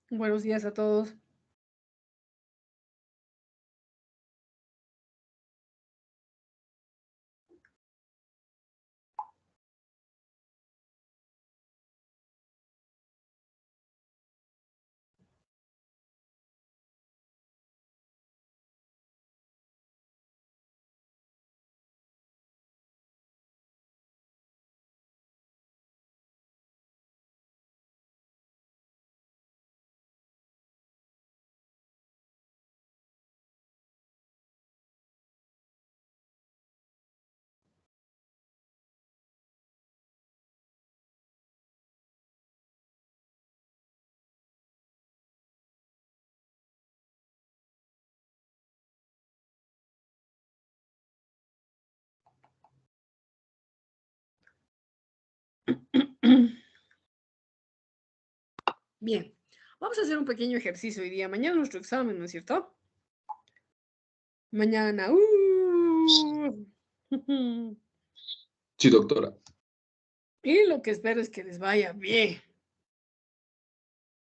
Buenos días a todos. Bien, vamos a hacer un pequeño ejercicio hoy día. Mañana nuestro examen, ¿no es cierto? Mañana. Sí, doctora. Y lo que espero es que les vaya bien,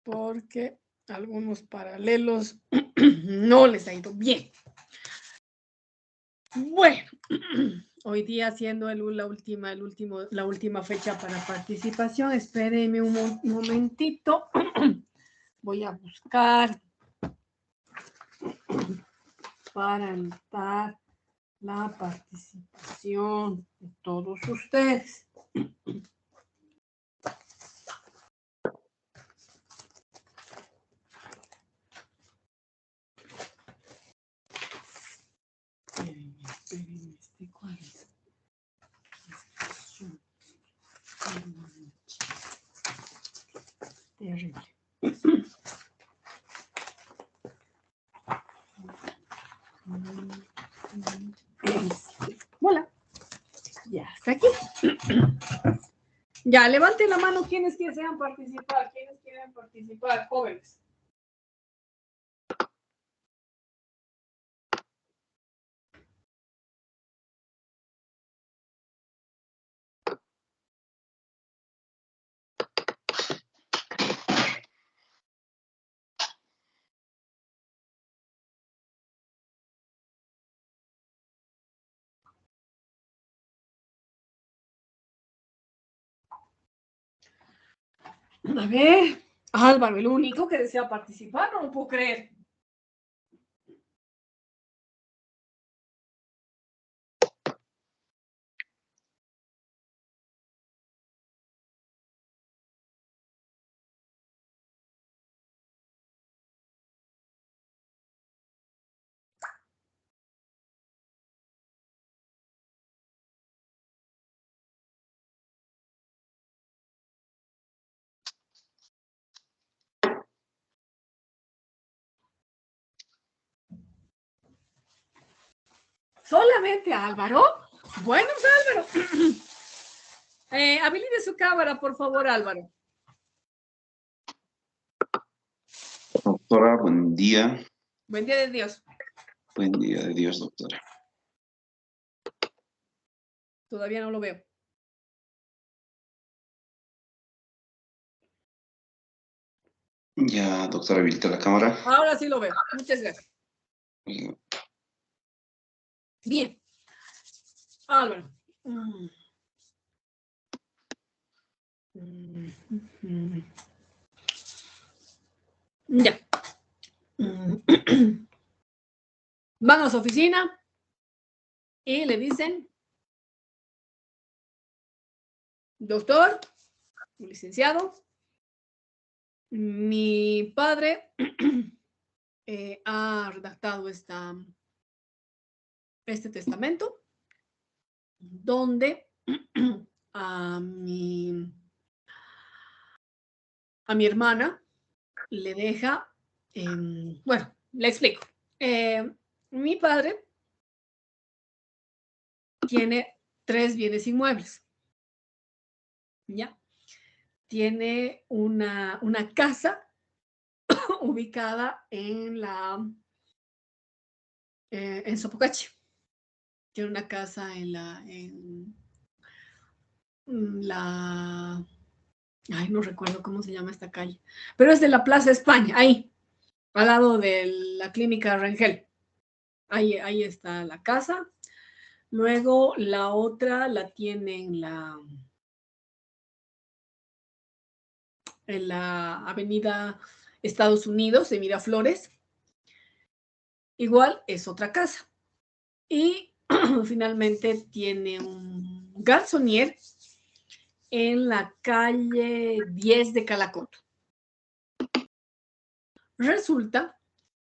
porque algunos paralelos no les ha ido bien. Bueno, hoy día siendo la última fecha para participación, espérenme un momentito. Voy a buscar para anotar la participación de todos ustedes. Espérenme, ¿cuál es? Terrible. Hola. Ya está aquí. Ya, levante la mano quienes quieran participar. ¿Quiénes quieren participar? Jóvenes. A ver, Álvaro, el único que desea participar, no lo puedo creer. ¿Solamente Álvaro? Bueno, Álvaro. Habilite su cámara, por favor, Álvaro. Doctora, buen día. Buen día de Dios. Buen día de Dios, doctora. Todavía no lo veo. Ya, doctora, habilita la cámara. Ahora sí lo veo. Muchas gracias. Bien. Álvaro. Ya. Van a su oficina y le dicen, doctor, licenciado, mi padre ha redactado este testamento donde a mi hermana le deja, bueno, le explico. Mi padre tiene 3 bienes inmuebles. ¿Ya? Tiene una casa ubicada en en Sopocachi. Tiene una casa en la Ay, no recuerdo cómo se llama esta calle, pero es de la Plaza España, ahí, al lado de la clínica Rangel. Ahí está la casa. Luego la otra la tiene en la avenida Estados Unidos de Miraflores. Igual es otra casa. Y finalmente tiene un garzonier en la calle 10 de Calacoto. Resulta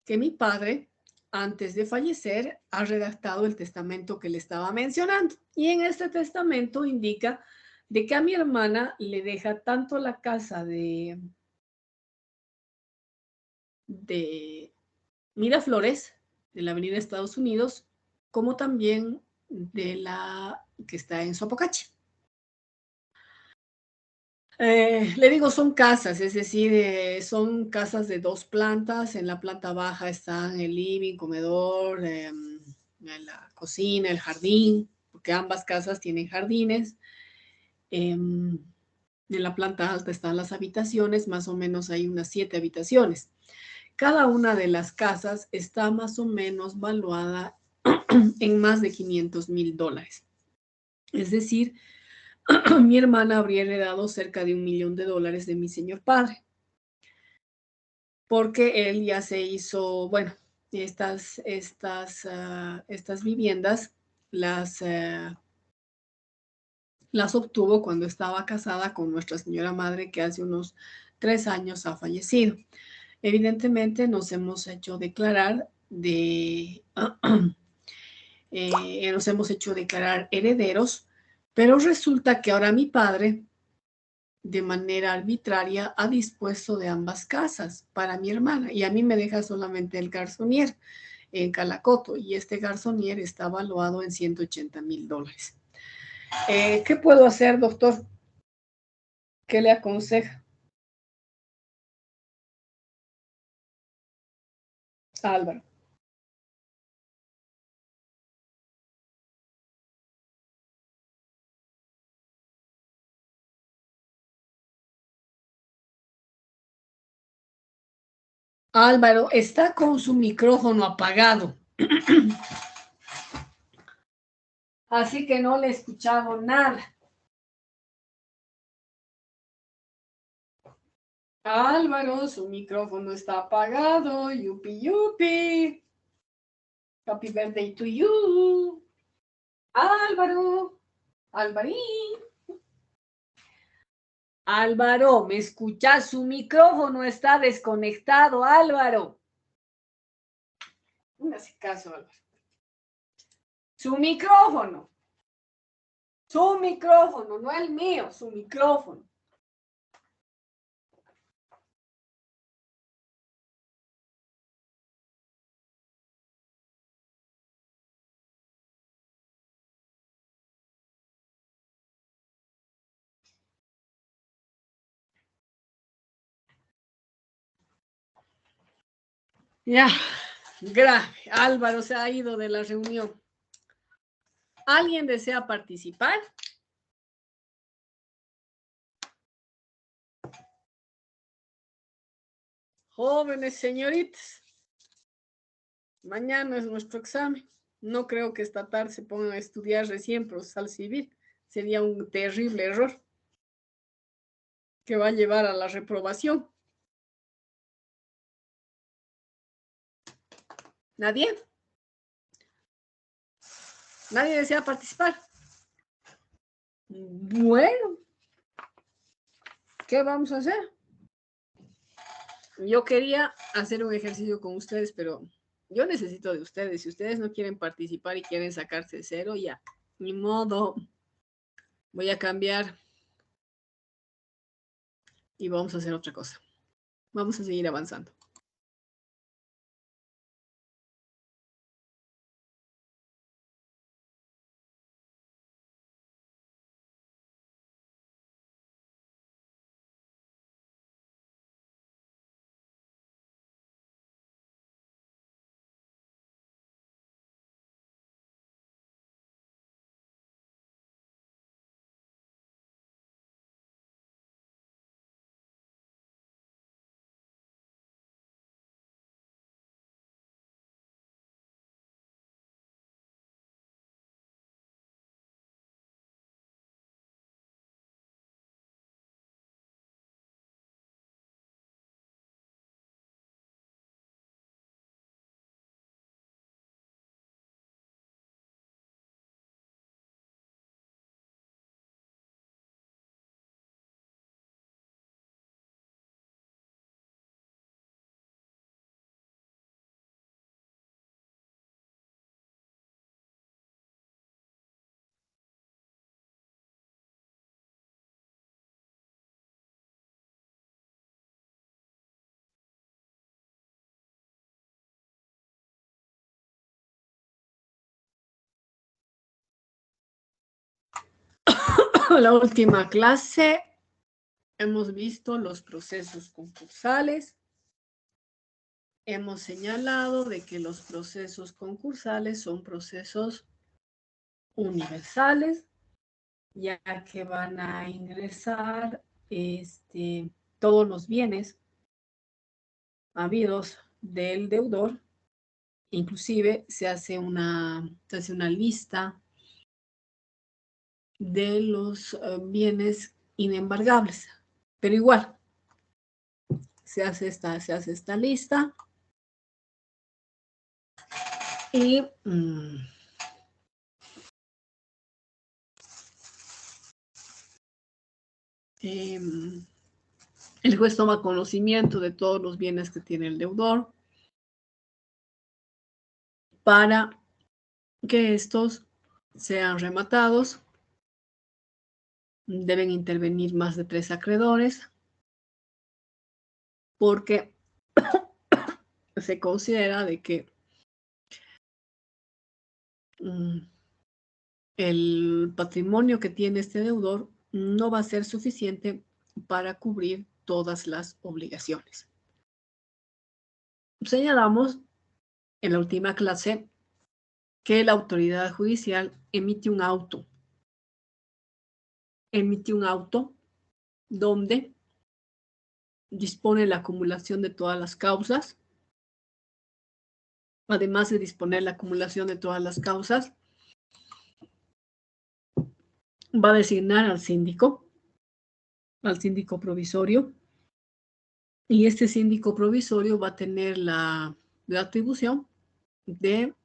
que mi padre, antes de fallecer, ha redactado el testamento que le estaba mencionando. Y en este testamento indica de que a mi hermana le deja tanto la casa de Miraflores, de la avenida Estados Unidos, como también de la que está en Sopocachi. Le digo, son casas, es decir, son casas de 2 plantas. En la planta baja están el living, comedor, la cocina, el jardín, porque ambas casas tienen jardines. En la planta alta están las habitaciones, más o menos hay unas 7 habitaciones. Cada una de las casas está más o menos valuada en más de $500,000. Es decir, mi hermana habría heredado cerca de $1 millón de mi señor padre, porque él ya se hizo, bueno, estas viviendas las obtuvo cuando estaba casada con nuestra señora madre, que hace unos 3 años ha fallecido. Evidentemente nos hemos hecho declarar nos hemos hecho declarar herederos, pero resulta que ahora mi padre, de manera arbitraria, ha dispuesto de ambas casas para mi hermana y a mí me deja solamente el garzonier en Calacoto y este garzonier está valuado en $180,000. ¿Qué puedo hacer, doctor? ¿Qué le aconseja? Álvaro. Álvaro está con su micrófono apagado. Así que no le he escuchado nada. Álvaro, su micrófono está apagado. Yupi, yupi. Happy birthday to you. Álvaro. Alvarín. Álvaro, ¿me escuchas? Su micrófono está desconectado, Álvaro. No me hace caso, Álvaro. Su micrófono. Su micrófono, no el mío, su micrófono. Ya, grave. Álvaro se ha ido de la reunión. ¿Alguien desea participar? Jóvenes señoritas, mañana es nuestro examen. No creo que esta tarde se pongan a estudiar recién procesal civil. Sería un terrible error que va a llevar a la reprobación. ¿Nadie? ¿Nadie desea participar? Bueno, ¿qué vamos a hacer? Yo quería hacer un ejercicio con ustedes, pero yo necesito de ustedes. Si ustedes no quieren participar y quieren sacarse 0, ya, ni modo. Voy a cambiar y vamos a hacer otra cosa. Vamos a seguir avanzando. la última clase hemos visto los procesos concursales. Hemos señalado de que los procesos concursales son procesos universales, ya que van a ingresar todos los bienes habidos del deudor. Inclusive se hace una lista de los bienes inembargables, pero igual se hace esta lista y el juez toma conocimiento de todos los bienes que tiene el deudor para que estos sean rematados. Deben intervenir más de 3 acreedores porque se considera de que el patrimonio que tiene este deudor no va a ser suficiente para cubrir todas las obligaciones. Señalamos en la última clase que la autoridad judicial emite un auto. Donde dispone la acumulación de todas las causas. Además de disponer la acumulación de todas las causas, va a designar al síndico provisorio, y este síndico provisorio va a tener la atribución de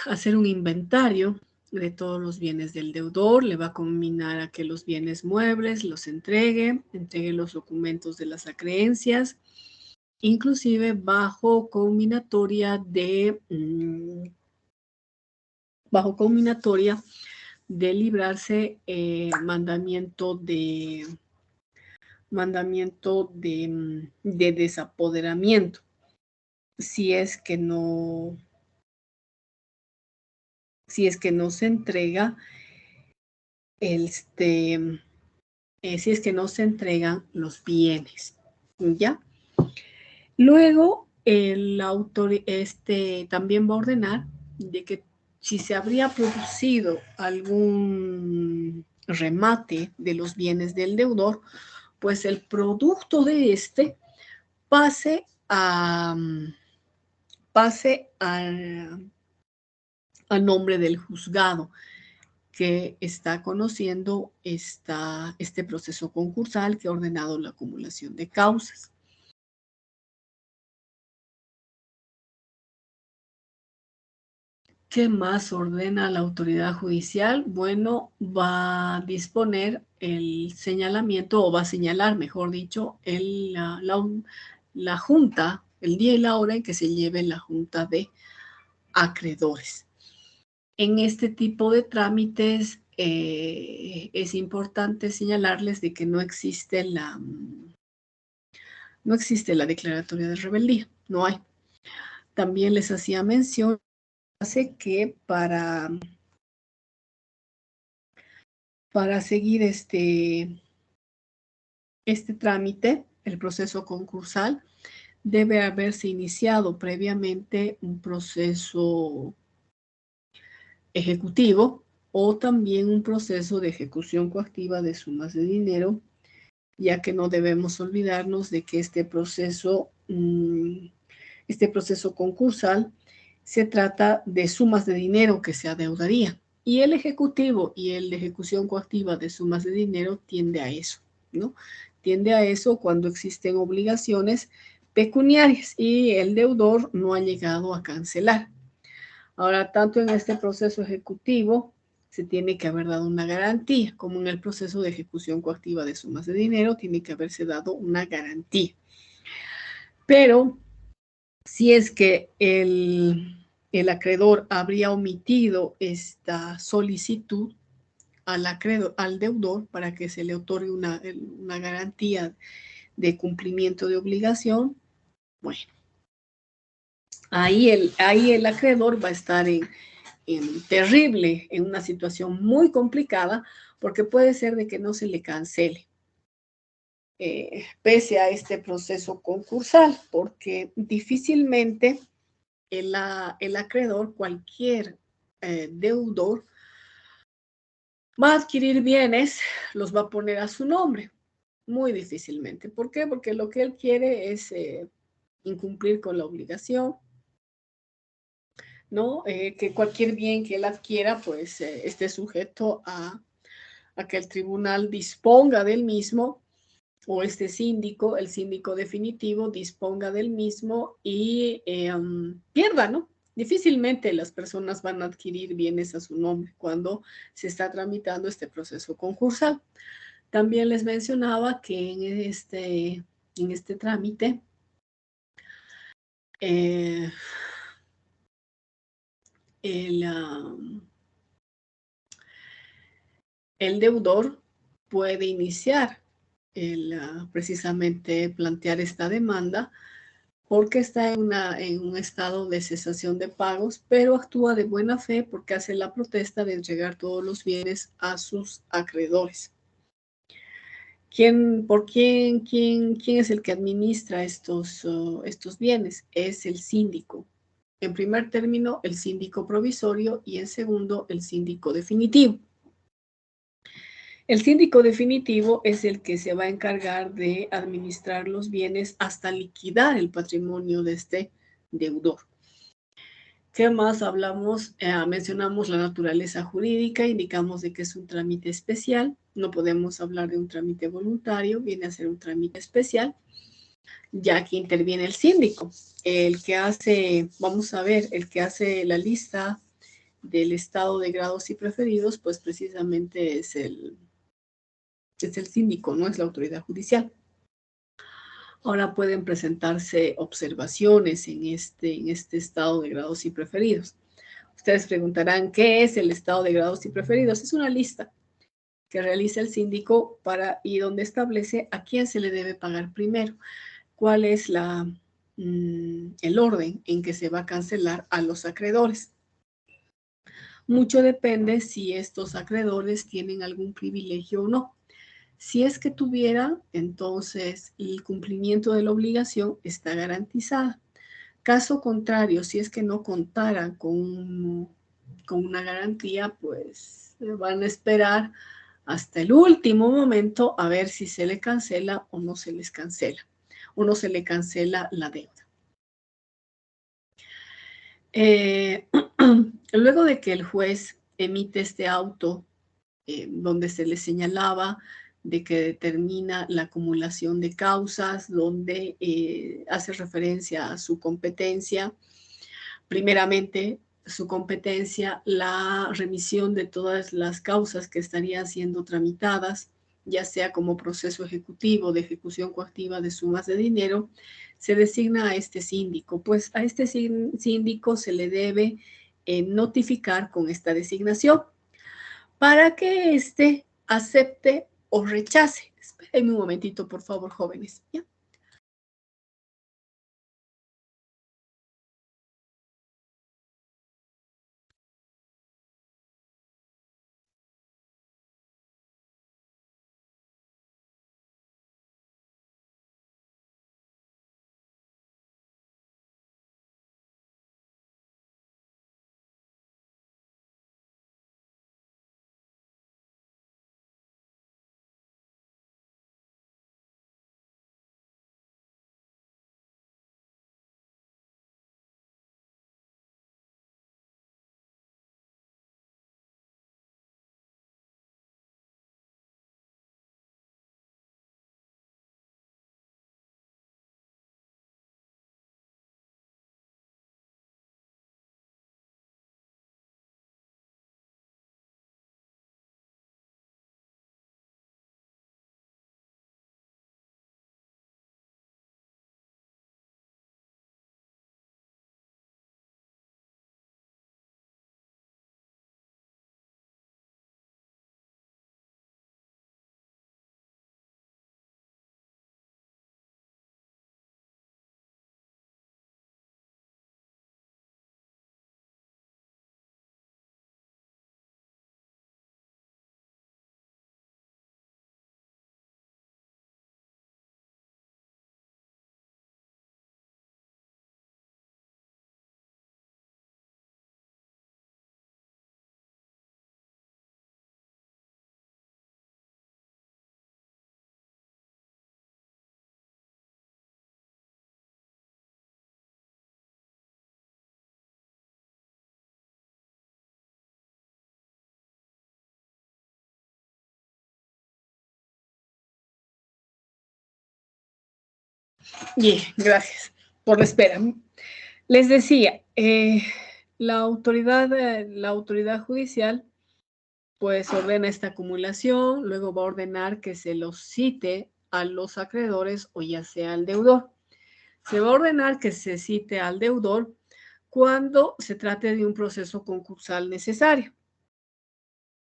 hacer un inventario de todos los bienes del deudor. Le va a combinar a que los bienes muebles los entregue los documentos de las acreencias, inclusive bajo combinatoria de librarse mandamiento de desapoderamiento, si es que no se entrega si es que no se entregan los bienes, ¿ya? Luego, el autor también va a ordenar de que si se habría producido algún remate de los bienes del deudor, pues el producto de pase a nombre del juzgado que está conociendo este proceso concursal que ha ordenado la acumulación de causas. ¿Qué más ordena la autoridad judicial? Bueno, va a disponer el señalamiento, o va a señalar, mejor dicho, la junta, el día y la hora en que se lleve la junta de acreedores. En este tipo de trámites es importante señalarles de que no existe la declaratoria de rebeldía, no hay. También les hacía mención que para seguir este trámite, el proceso concursal, debe haberse iniciado previamente un proceso ejecutivo o también un proceso de ejecución coactiva de sumas de dinero, ya que no debemos olvidarnos de que este proceso concursal se trata de sumas de dinero que se adeudaría, y el ejecutivo y el de ejecución coactiva de sumas de dinero tiende a eso, ¿no? Tiende a eso cuando existen obligaciones pecuniarias y el deudor no ha llegado a cancelar. Ahora, tanto en este proceso ejecutivo se tiene que haber dado una garantía, como en el proceso de ejecución coactiva de sumas de dinero tiene que haberse dado una garantía. Pero si es que el acreedor habría omitido esta solicitud al deudor para que se le otorgue una garantía de cumplimiento de obligación, bueno, ahí el acreedor va a estar en terrible, en una situación muy complicada, porque puede ser de que no se le cancele, pese a este proceso concursal, porque difícilmente el acreedor, cualquier deudor, va a adquirir bienes, los va a poner a su nombre, muy difícilmente. ¿Por qué? Porque lo que él quiere es incumplir con la obligación, ¿no? Que cualquier bien que él adquiera, pues esté sujeto a que el tribunal disponga del mismo, o este síndico, el síndico definitivo, disponga del mismo y pierda, ¿no? Difícilmente las personas van a adquirir bienes a su nombre cuando se está tramitando este proceso concursal. También les mencionaba que en este trámite el deudor puede iniciar precisamente plantear esta demanda porque está en un estado de cesación de pagos, pero actúa de buena fe porque hace la protesta de entregar todos los bienes a sus acreedores. ¿Quién es el que administra estos bienes? Es el síndico. En primer término, el síndico provisorio y en segundo, el síndico definitivo. El síndico definitivo es el que se va a encargar de administrar los bienes hasta liquidar el patrimonio de este deudor. ¿Qué más hablamos? Mencionamos la naturaleza jurídica, indicamos de que es un trámite especial, no podemos hablar de un trámite voluntario, viene a ser un trámite especial, ya que interviene el síndico, el que hace, vamos a ver, el que hace la lista del estado de grados y preferidos, pues precisamente es el síndico, no es la autoridad judicial. Ahora pueden presentarse observaciones en este estado de grados y preferidos. Ustedes preguntarán, ¿qué es el estado de grados y preferidos? Es una lista que realiza el síndico y donde establece a quién se le debe pagar primero, cuál es el orden en que se va a cancelar a los acreedores. Mucho depende si estos acreedores tienen algún privilegio o no. Si es que tuviera, entonces el cumplimiento de la obligación está garantizada. Caso contrario, si es que no contaran con una garantía, pues van a esperar hasta el último momento a ver si se le cancela o no se les cancela, o no se le cancela la deuda. Luego de que el juez emite este auto donde se le señalaba de que determina la acumulación de causas, donde hace referencia a su competencia, primeramente su competencia, la remisión de todas las causas que estarían siendo tramitadas, ya sea como proceso ejecutivo de ejecución coactiva de sumas de dinero, se designa a este síndico. Pues a este síndico se le debe notificar con esta designación para que éste acepte o rechace. Espérenme un momentito, por favor, jóvenes. ¿Ya? Bien, gracias por la espera. Les decía, la autoridad judicial pues ordena esta acumulación, luego va a ordenar que se los cite a los acreedores o ya sea al deudor. Se va a ordenar que se cite al deudor cuando se trate de un proceso concursal necesario.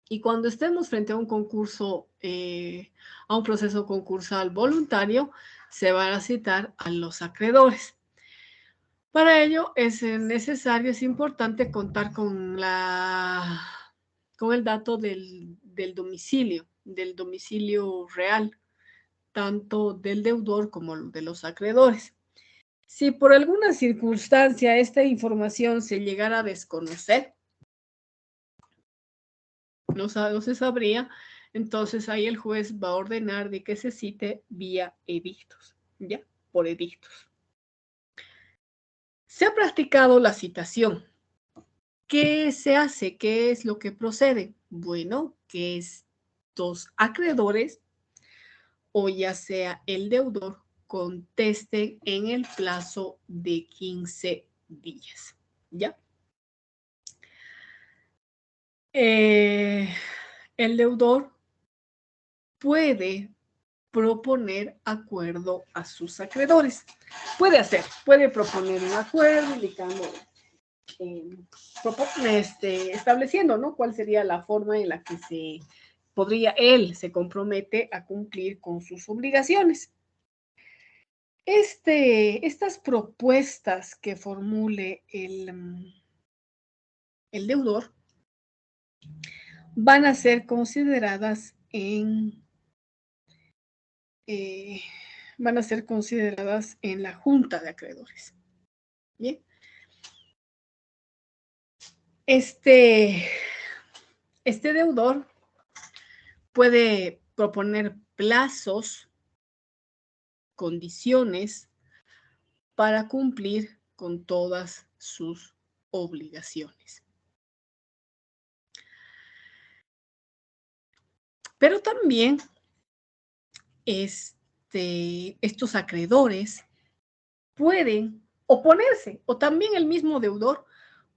Y cuando estemos frente a un concurso, a un proceso concursal voluntario, se van a citar a los acreedores. Para ello es necesario, es importante contar con el dato del domicilio real, tanto del deudor como de los acreedores. Si por alguna circunstancia esta información se llegara a desconocer, no se sabría, entonces ahí el juez va a ordenar de que se cite vía edictos, ¿ya? Por edictos. Se ha practicado la citación. ¿Qué se hace? ¿Qué es lo que procede? Bueno, que estos acreedores o ya sea el deudor contesten en el plazo de 15 días, ¿ya? El deudor puede proponer acuerdo a sus acreedores. Puede proponer un acuerdo indicando, estableciendo, ¿no? Cuál sería la forma en la que él se compromete a cumplir con sus obligaciones. Estas propuestas que formule el deudor van a ser consideradas en la junta de acreedores. Bien. Este deudor puede proponer plazos, condiciones para cumplir con todas sus obligaciones. Pero también estos acreedores pueden oponerse, o también el mismo deudor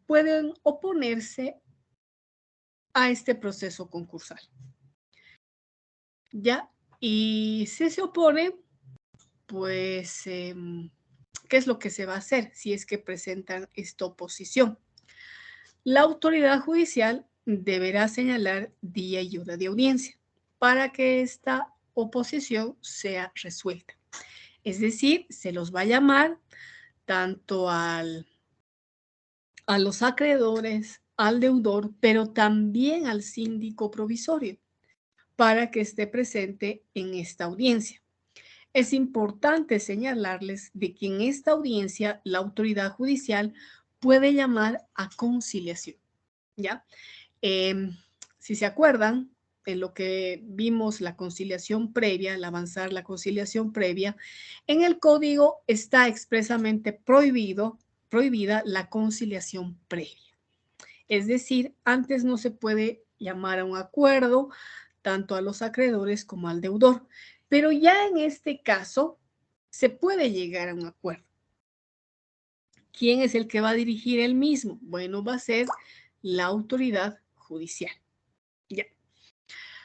pueden oponerse a este proceso concursal. ¿Ya? Y si se opone, pues, ¿qué es lo que se va a hacer si es que presentan esta oposición? La autoridad judicial deberá señalar día y hora de audiencia para que esta oposición sea resuelta. Es decir, se los va a llamar tanto a los acreedores, al deudor, pero también al síndico provisorio para que esté presente en esta audiencia. Es importante señalarles de que en esta audiencia la autoridad judicial puede llamar a conciliación, ¿ya? Si se acuerdan, en lo que vimos la conciliación previa, al avanzar la conciliación previa, en el código está expresamente prohibida la conciliación previa. Es decir, antes no se puede llamar a un acuerdo tanto a los acreedores como al deudor, pero ya en este caso se puede llegar a un acuerdo. ¿Quién es el que va a dirigir el mismo? Bueno, va a ser la autoridad judicial. Ya.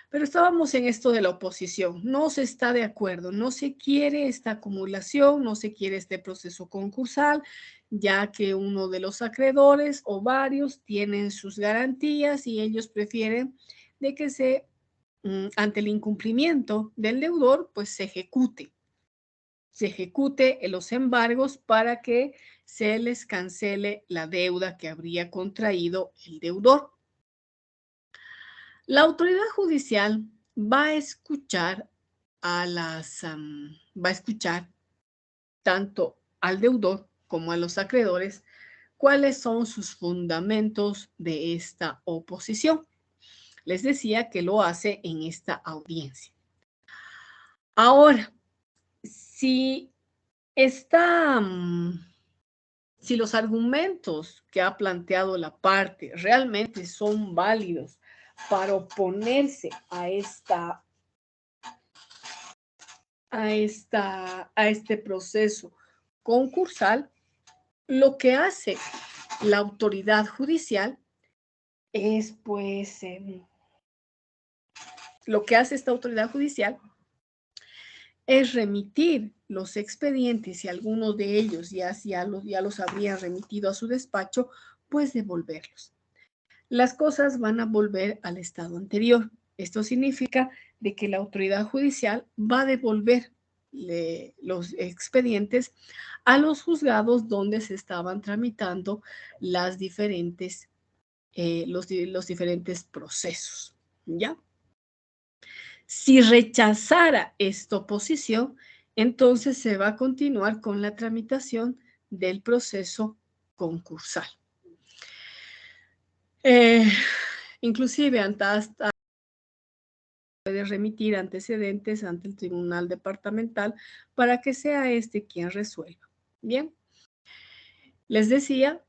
Pero estábamos en esto de la oposición. No se está de acuerdo, no se quiere esta acumulación, no se quiere este proceso concursal, ya que uno de los acreedores o varios tienen sus garantías y ellos prefieren de que ante el incumplimiento del deudor, pues se ejecute los embargos para que se les cancele la deuda que habría contraído el deudor. La autoridad judicial va a escuchar tanto al deudor como a los acreedores cuáles son sus fundamentos de esta oposición. Les decía que lo hace en esta audiencia. Ahora, si los argumentos que ha planteado la parte realmente son válidos para oponerse a a este proceso concursal, lo que hace la autoridad judicial es, pues, lo que hace esta autoridad judicial es remitir los expedientes, y algunos de ellos ya los habrían remitido a su despacho, pues devolverlos. Las cosas van a volver al estado anterior. Esto significa de que la autoridad judicial va a devolver los expedientes a los juzgados donde se estaban tramitando los diferentes procesos, ¿ya? Si rechazara esta oposición, entonces se va a continuar con la tramitación del proceso concursal. Inclusive hasta puede remitir antecedentes ante el tribunal departamental para que sea este quien resuelva. Bien, les decía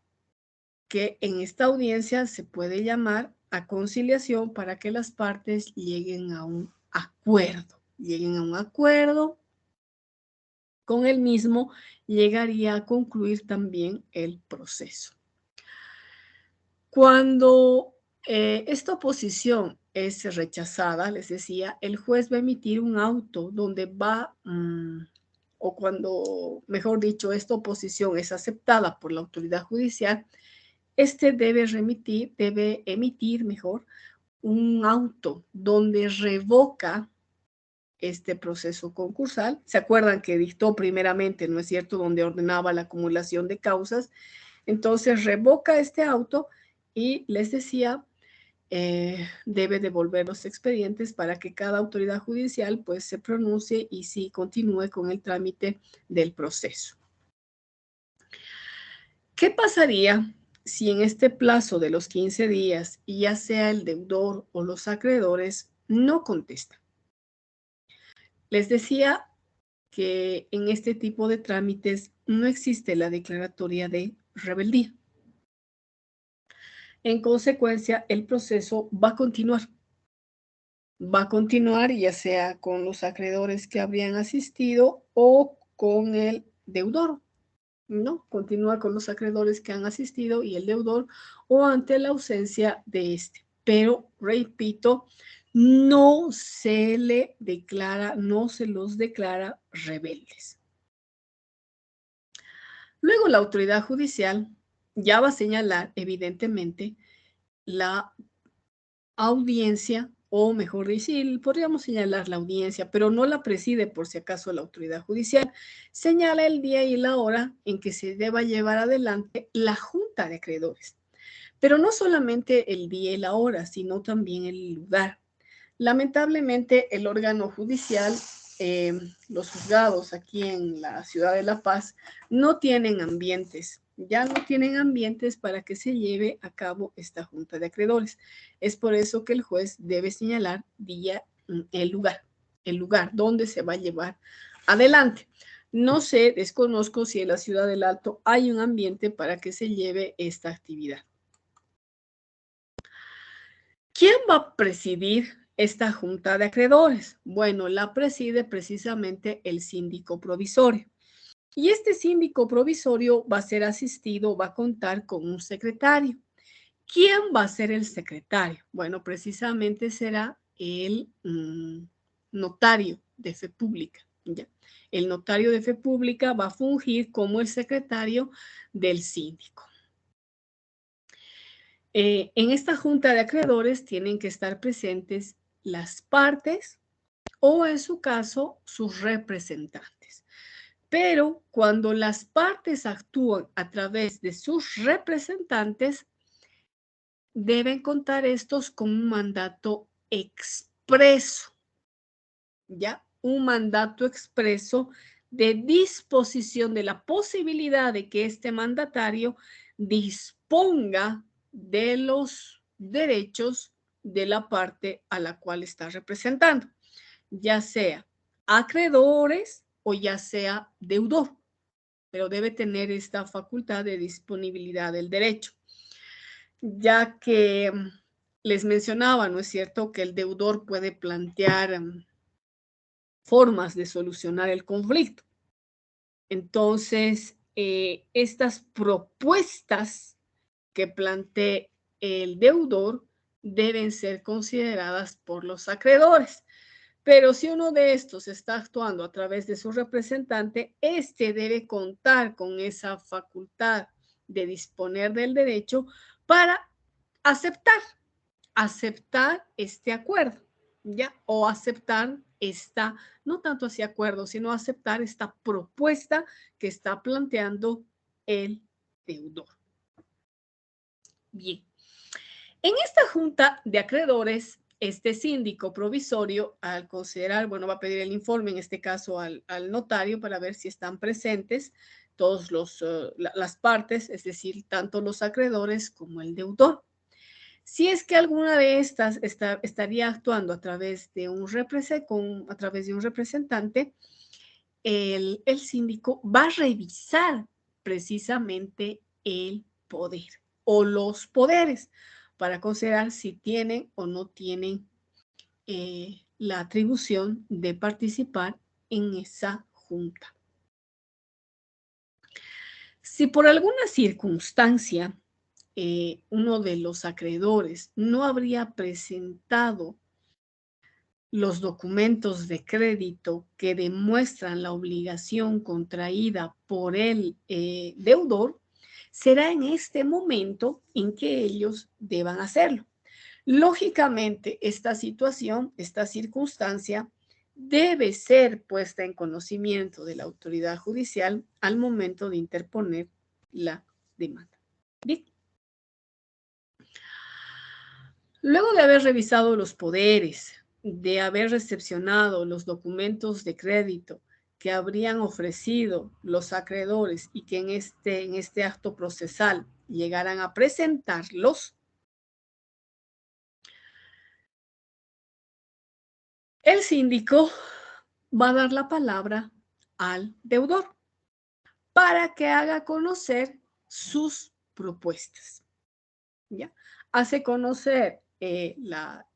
que en esta audiencia se puede llamar a conciliación para que las partes lleguen a un acuerdo. Con el mismo llegaría a concluir también el proceso. Cuando esta oposición es rechazada, les decía, el juez va a emitir un auto donde va, o cuando, mejor dicho, esta oposición es aceptada por la autoridad judicial, debe emitir un auto donde revoca este proceso concursal. ¿Se acuerdan que dictó primeramente, no es cierto, donde ordenaba la acumulación de causas? Entonces revoca este auto y les decía, debe devolver los expedientes para que cada autoridad judicial pues se pronuncie y sí continúe con el trámite del proceso. ¿Qué pasaría si en este plazo de los 15 días, ya sea el deudor o los acreedores, no contestan? Les decía que en este tipo de trámites no existe la declaratoria de rebeldía. En consecuencia, el proceso va a continuar. Va a continuar ya sea con los acreedores que habrían asistido o con el deudor, ¿no? Continúa con los acreedores que han asistido y el deudor, o ante la ausencia de este. Pero, repito, no se los declara rebeldes. Luego la autoridad judicial ya va a señalar, evidentemente, la audiencia, o mejor decir, podríamos señalar la audiencia, pero no la preside por si acaso la autoridad judicial. Señala el día y la hora en que se deba llevar adelante la junta de acreedores. Pero no solamente el día y la hora, sino también el lugar. Lamentablemente, el órgano judicial, los juzgados aquí en la ciudad de La Paz, no tienen ambientes. Ya no tienen ambientes para que se lleve a cabo esta junta de acreedores. Es por eso que el juez debe señalar el lugar donde se va a llevar adelante. No sé, desconozco si en la ciudad del Alto hay un ambiente para que se lleve esta actividad. ¿Quién va a presidir esta junta de acreedores? Bueno, la preside precisamente el síndico provisorio. Y este síndico provisorio va a ser asistido, va a contar con un secretario. ¿Quién va a ser el secretario? Bueno, precisamente será el notario de fe pública. ¿Ya? El notario de fe pública va a fungir como el secretario del síndico. En esta junta de acreedores tienen que estar presentes las partes o, en su caso, sus representantes. Pero cuando las partes actúan a través de sus representantes, deben contar estos con un mandato expreso, ¿ya? Un mandato expreso de disposición de la posibilidad de que este mandatario disponga de los derechos de la parte a la cual está representando, ya sea acreedores o ya sea deudor, pero debe tener esta facultad de disponibilidad del derecho, ya que les mencionaba, ¿no es cierto?, que el deudor puede plantear formas de solucionar el conflicto. Entonces, estas propuestas que plantee el deudor deben ser consideradas por los acreedores. Pero si uno de estos está actuando a través de su representante, este debe contar con esa facultad de disponer del derecho para aceptar este acuerdo, ¿ya? O aceptar esta, no tanto ese acuerdo, sino aceptar esta propuesta que está planteando el deudor. Bien. En esta junta de acreedores, este síndico provisorio, al considerar, bueno, va a pedir el informe, en este caso al notario, para ver si están presentes todas las partes, es decir, tanto los acreedores como el deudor. Si es que alguna de estas estaría actuando a través de un representante, el síndico va a revisar precisamente el poder o los poderes para considerar si tienen o no tienen la atribución de participar en esa junta. Si por alguna circunstancia uno de los acreedores no habría presentado los documentos de crédito que demuestran la obligación contraída por el deudor, será en este momento en que ellos deban hacerlo. Lógicamente, esta situación, esta circunstancia, debe ser puesta en conocimiento de la autoridad judicial al momento de interponer la demanda. Bien. Luego de haber revisado los poderes, de haber recepcionado los documentos de crédito que habrían ofrecido los acreedores y que en este acto procesal llegaran a presentarlos, el síndico va a dar la palabra al deudor para que haga conocer sus propuestas. ¿Ya? Hace conocer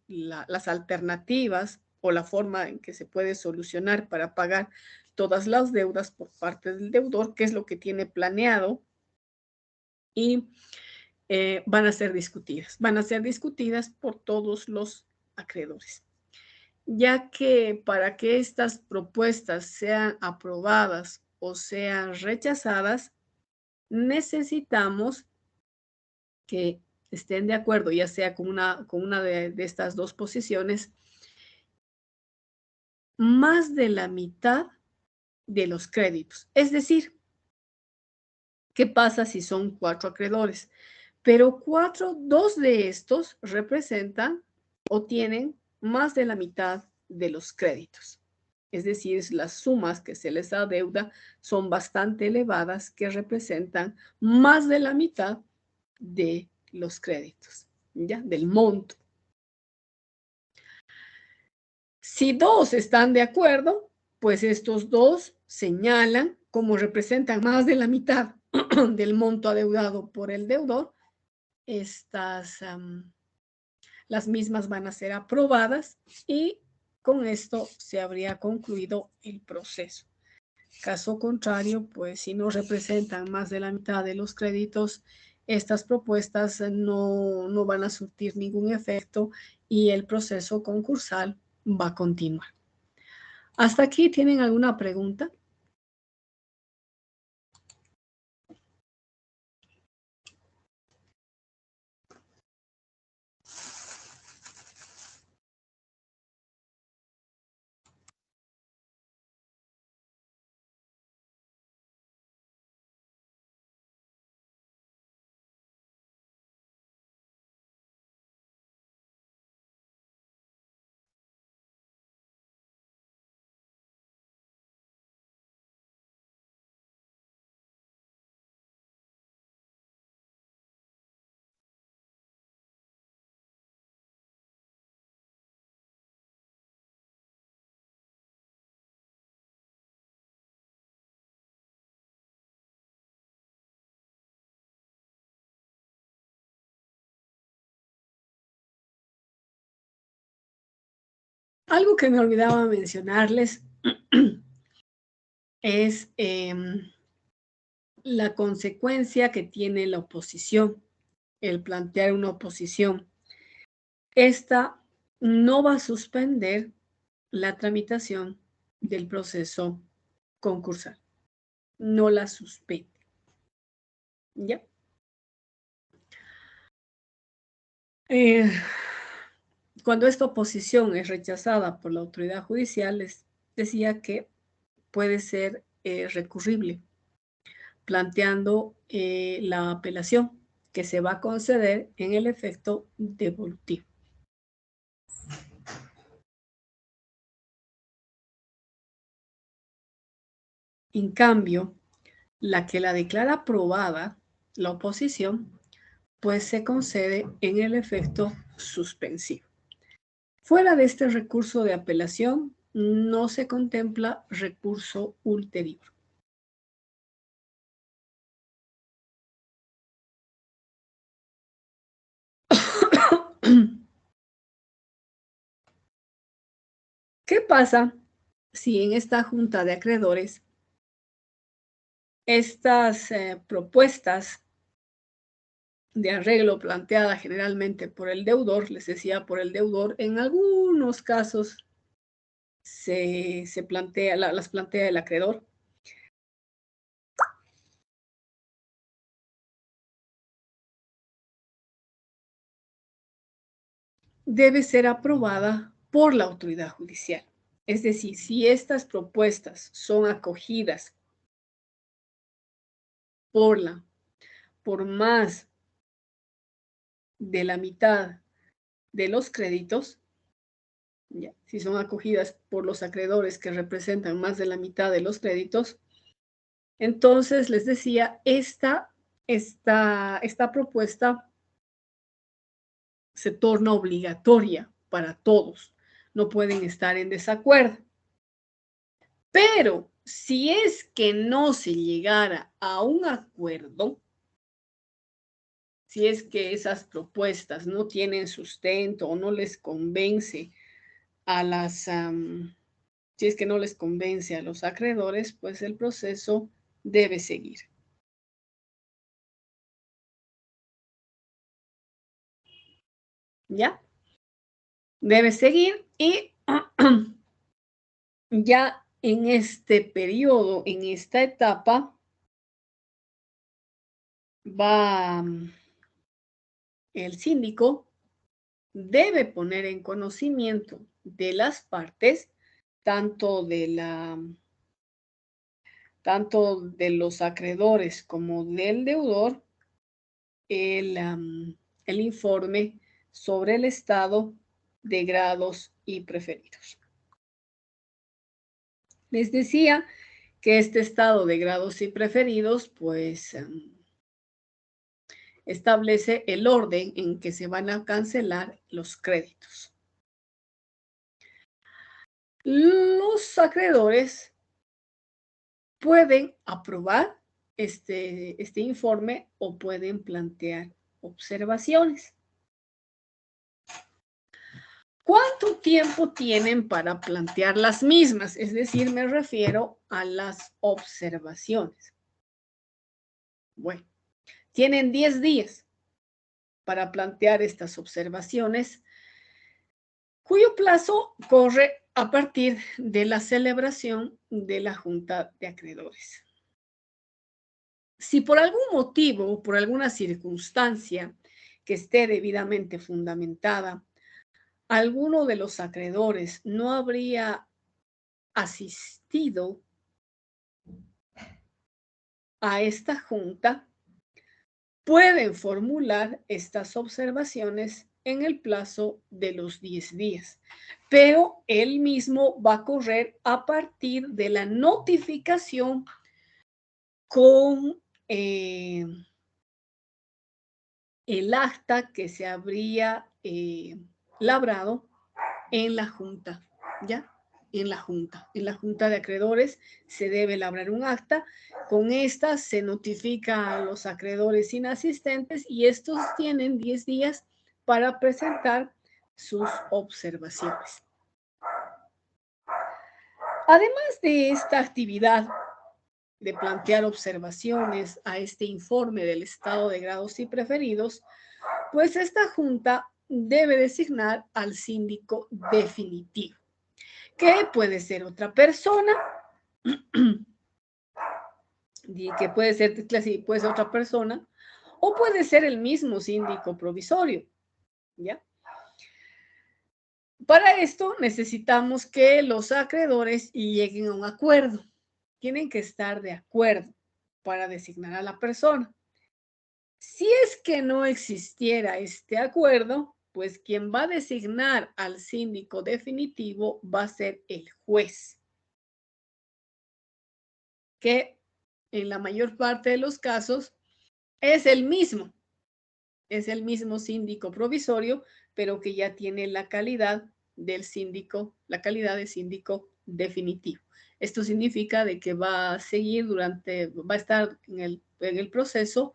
las alternativas o la forma en que se puede solucionar para pagar todas las deudas por parte del deudor, qué es lo que tiene planeado, y van a ser discutidas por todos los acreedores, ya que para que estas propuestas sean aprobadas o sean rechazadas, necesitamos que estén de acuerdo, ya sea con una de estas dos posiciones, más de la mitad de los créditos. Es decir, ¿qué pasa si son 4 acreedores? Pero 2 de estos representan o tienen más de la mitad de los créditos. Es decir, las sumas que se les adeuda son bastante elevadas, que representan más de la mitad de los créditos, ¿ya? Del monto. Si 2 están de acuerdo, pues estos 2 señalan como representan más de la mitad del monto adeudado por el deudor, las mismas van a ser aprobadas y con esto se habría concluido el proceso. Caso contrario, pues si no representan más de la mitad de los créditos, estas propuestas no van a surtir ningún efecto y el proceso concursal va a continuar. ¿Hasta aquí tienen alguna pregunta? Algo que me olvidaba mencionarles es la consecuencia que tiene la oposición, el plantear una oposición. Esta no va a suspender la tramitación del proceso concursal. No la suspende. ¿Ya? Cuando esta oposición es rechazada por la autoridad judicial, les decía que puede ser recurrible, planteando la apelación que se va a conceder en el efecto devolutivo. En cambio, la que la declara aprobada, la oposición, pues se concede en el efecto suspensivo. Fuera de este recurso de apelación, no se contempla recurso ulterior. ¿Qué pasa si en esta junta de acreedores estas propuestas de arreglo planteada generalmente por el deudor, les decía por el deudor, en algunos casos las plantea el acreedor? Debe ser aprobada por la autoridad judicial. Es decir, si estas propuestas son acogidas por más de la mitad de los créditos, ya, si son acogidas por los acreedores que representan más de la mitad de los créditos, entonces les decía, esta propuesta se torna obligatoria para todos. No pueden estar en desacuerdo. Pero si es que no se llegara a un acuerdo, si es que esas propuestas no tienen sustento o no les convence si es que no les convence a los acreedores, pues el proceso debe seguir. ¿Ya? Debe seguir y ya en este periodo, en esta etapa, el síndico debe poner en conocimiento de las partes, tanto de los acreedores como del deudor, el informe sobre el estado de grados y preferidos. Les decía que este estado de grados y preferidos, pues, establece el orden en que se van a cancelar los créditos. Los acreedores pueden aprobar este informe o pueden plantear observaciones. ¿Cuánto tiempo tienen para plantear las mismas? Es decir, me refiero a las observaciones. Bueno, tienen 10 días para plantear estas observaciones, cuyo plazo corre a partir de la celebración de la Junta de Acreedores. Si por algún motivo, por alguna circunstancia que esté debidamente fundamentada, alguno de los acreedores no habría asistido a esta junta, pueden formular estas observaciones en el plazo de los 10 días, pero el mismo va a correr a partir de la notificación con el acta que se habría labrado en la junta, ¿ya? En la junta de acreedores se debe labrar un acta. Con esta se notifica a los acreedores inasistentes y estos tienen 10 días para presentar sus observaciones. Además de esta actividad de plantear observaciones a este informe del estado de grados y preferidos, pues esta junta debe designar al síndico definitivo, que puede ser otra persona, que puede ser otra persona, o puede ser el mismo síndico provisorio, ¿ya? Para esto necesitamos que los acreedores lleguen a un acuerdo. Tienen que estar de acuerdo para designar a la persona. Si es que no existiera este acuerdo, pues quien va a designar al síndico definitivo va a ser el juez, que en la mayor parte de los casos es el mismo síndico provisorio, pero que ya tiene la calidad del síndico, la calidad de síndico definitivo. Esto significa de que va a seguir va a estar en el proceso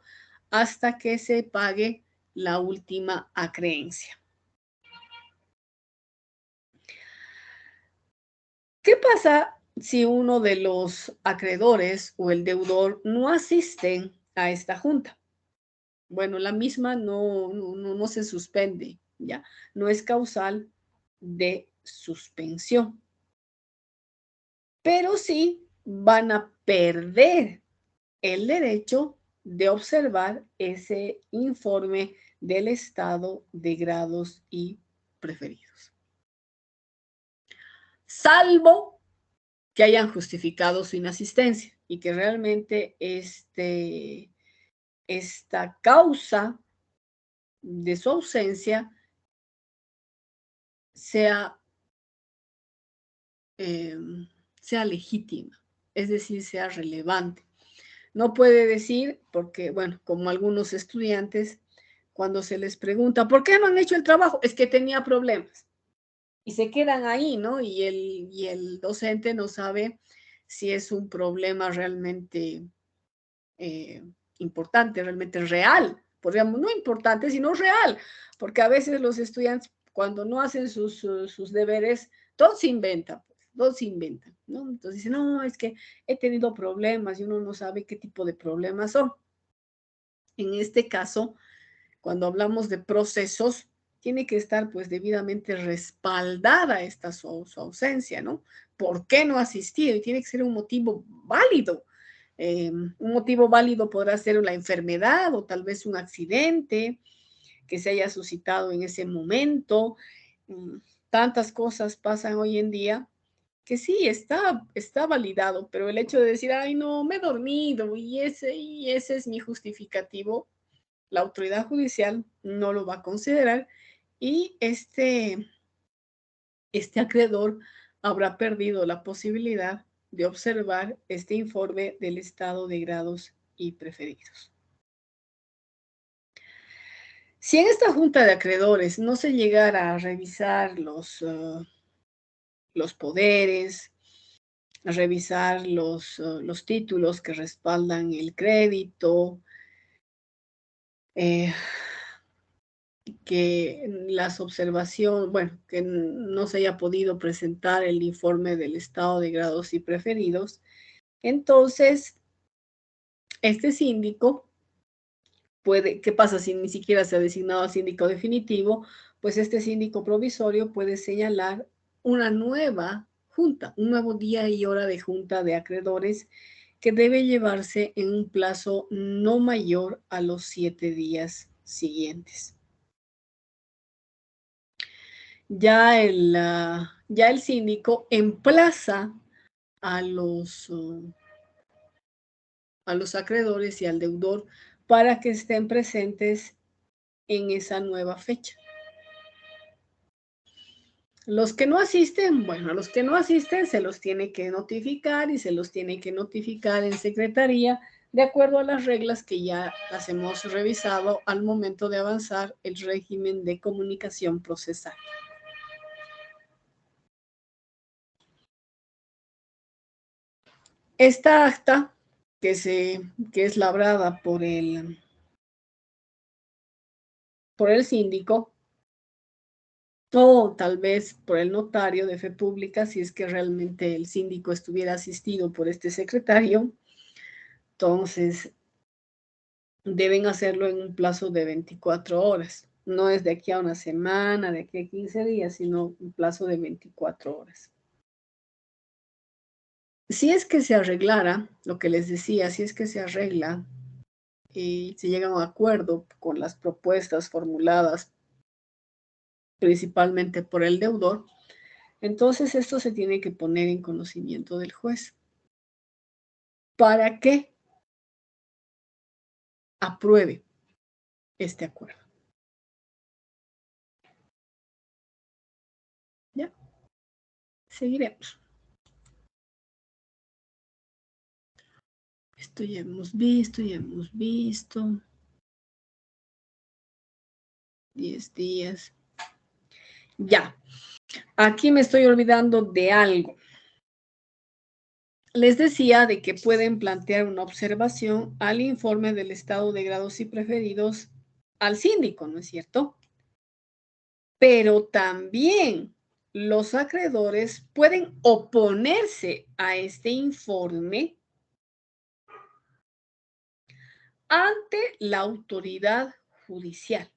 hasta que se pague la última acreencia. ¿Qué pasa si uno de los acreedores o el deudor no asisten a esta junta? Bueno, la misma no se suspende, ¿ya? No es causal de suspensión. Pero sí van a perder el derecho de observar ese informe del estado de grados y preferidos. Salvo que hayan justificado su inasistencia y que realmente esta causa de su ausencia sea legítima, es decir, sea relevante. No puede decir, porque, bueno, como algunos estudiantes, cuando se les pregunta, ¿por qué no han hecho el trabajo? Es que tenía problemas. Y se quedan ahí, ¿no? Y el docente no sabe si es un problema realmente importante, realmente real. Podríamos, no importante, sino real, porque a veces los estudiantes, cuando no hacen sus deberes, todo se inventa, ¿no? Entonces dicen, no, es que he tenido problemas y uno no sabe qué tipo de problemas son. En este caso, cuando hablamos de procesos, tiene que estar pues debidamente respaldada esta su ausencia, ¿no? ¿Por qué no ha asistido? Y tiene que ser un motivo válido. Un motivo válido podrá ser la enfermedad o tal vez un accidente que se haya suscitado en ese momento. Tantas cosas pasan hoy en día que sí, está validado, pero el hecho de decir, ay, no, me he dormido y ese es mi justificativo, la autoridad judicial no lo va a considerar y este acreedor habrá perdido la posibilidad de observar este informe del estado de grados y preferidos. Si en esta junta de acreedores no se llegara a revisar los poderes, a revisar los títulos que respaldan el crédito, que las observaciones, bueno, que no se haya podido presentar el informe del estado de grados y preferidos, entonces este síndico ¿qué pasa si ni siquiera se ha designado al síndico definitivo? Pues este síndico provisorio puede señalar una nueva junta, un nuevo día y hora de junta de acreedores que debe llevarse en un plazo no mayor a los 7 días siguientes. Ya el síndico emplaza a los acreedores y al deudor para que estén presentes en esa nueva fecha. Los que no asisten, bueno, a los que no asisten se los tiene que notificar y se los tiene que notificar en secretaría de acuerdo a las reglas que ya las hemos revisado al momento de avanzar el régimen de comunicación procesal. Esta acta que es labrada por el síndico o tal vez por el notario de fe pública, si es que realmente el síndico estuviera asistido por este secretario, Entonces, deben hacerlo en un plazo de 24 horas. No es de aquí a una semana, de aquí a 15 días, sino un plazo de 24 horas. Si es que se arreglara, lo que les decía, si es que se arregla y se llega a un acuerdo con las propuestas formuladas principalmente por el deudor, entonces esto se tiene que poner en conocimiento del juez. ¿Para qué apruebe este acuerdo? Ya, seguiremos. Esto ya hemos visto, 10 días. Ya, aquí me estoy olvidando de algo. Les decía de que pueden plantear una observación al informe del estado de grados y preferidos al síndico, ¿no es cierto? Pero también los acreedores pueden oponerse a este informe ante la autoridad judicial.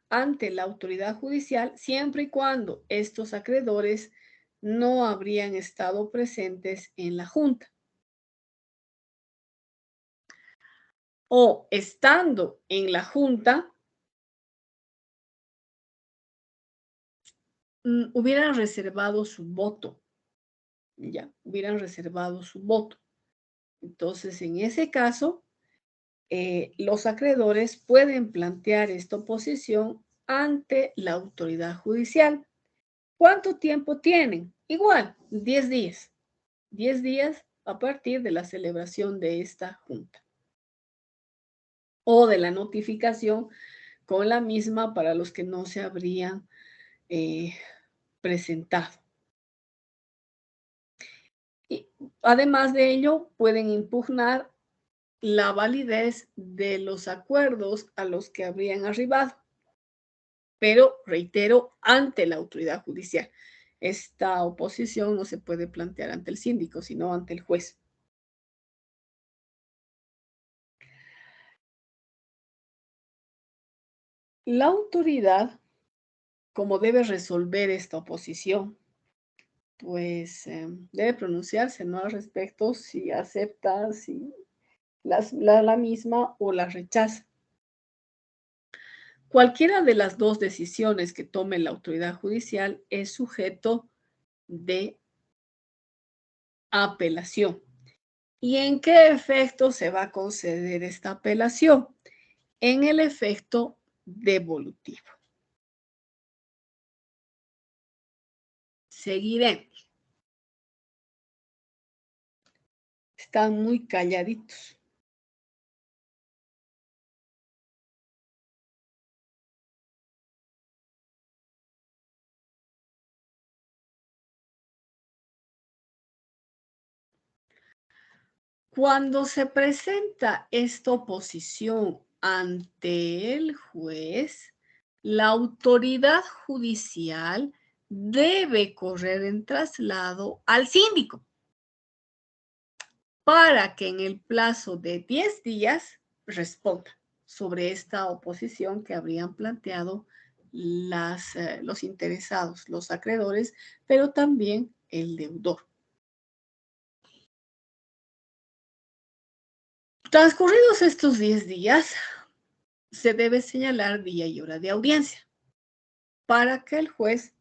Ante la autoridad judicial, siempre y cuando estos acreedores no habrían estado presentes en la junta. O estando en la junta, hubieran reservado su voto. Ya, hubieran reservado su voto. Entonces, en ese caso, los acreedores pueden plantear esta oposición ante la autoridad judicial. ¿Cuánto tiempo tienen? Igual, 10 días. 10 días a partir de la celebración de esta junta o de la notificación con la misma para los que no se habrían presentado. Y además de ello, pueden impugnar la validez de los acuerdos a los que habrían arribado. Pero, reitero, ante la autoridad judicial. Esta oposición no se puede plantear ante el síndico, sino ante el juez. La autoridad, como debe resolver esta oposición, pues debe pronunciarse, ¿no? Al respecto, si acepta, si la misma o la rechaza. Cualquiera de las dos decisiones que tome la autoridad judicial es sujeto de apelación. ¿Y en qué efecto se va a conceder esta apelación? En el efecto devolutivo. Seguiremos. Están muy calladitos. Cuando se presenta esta oposición ante el juez, la autoridad judicial debe correr en traslado al síndico para que en el plazo de 10 días responda sobre esta oposición que habrían planteado los interesados, los acreedores, pero también el deudor. Transcurridos estos 10 días, se debe señalar día y hora de audiencia para que el juez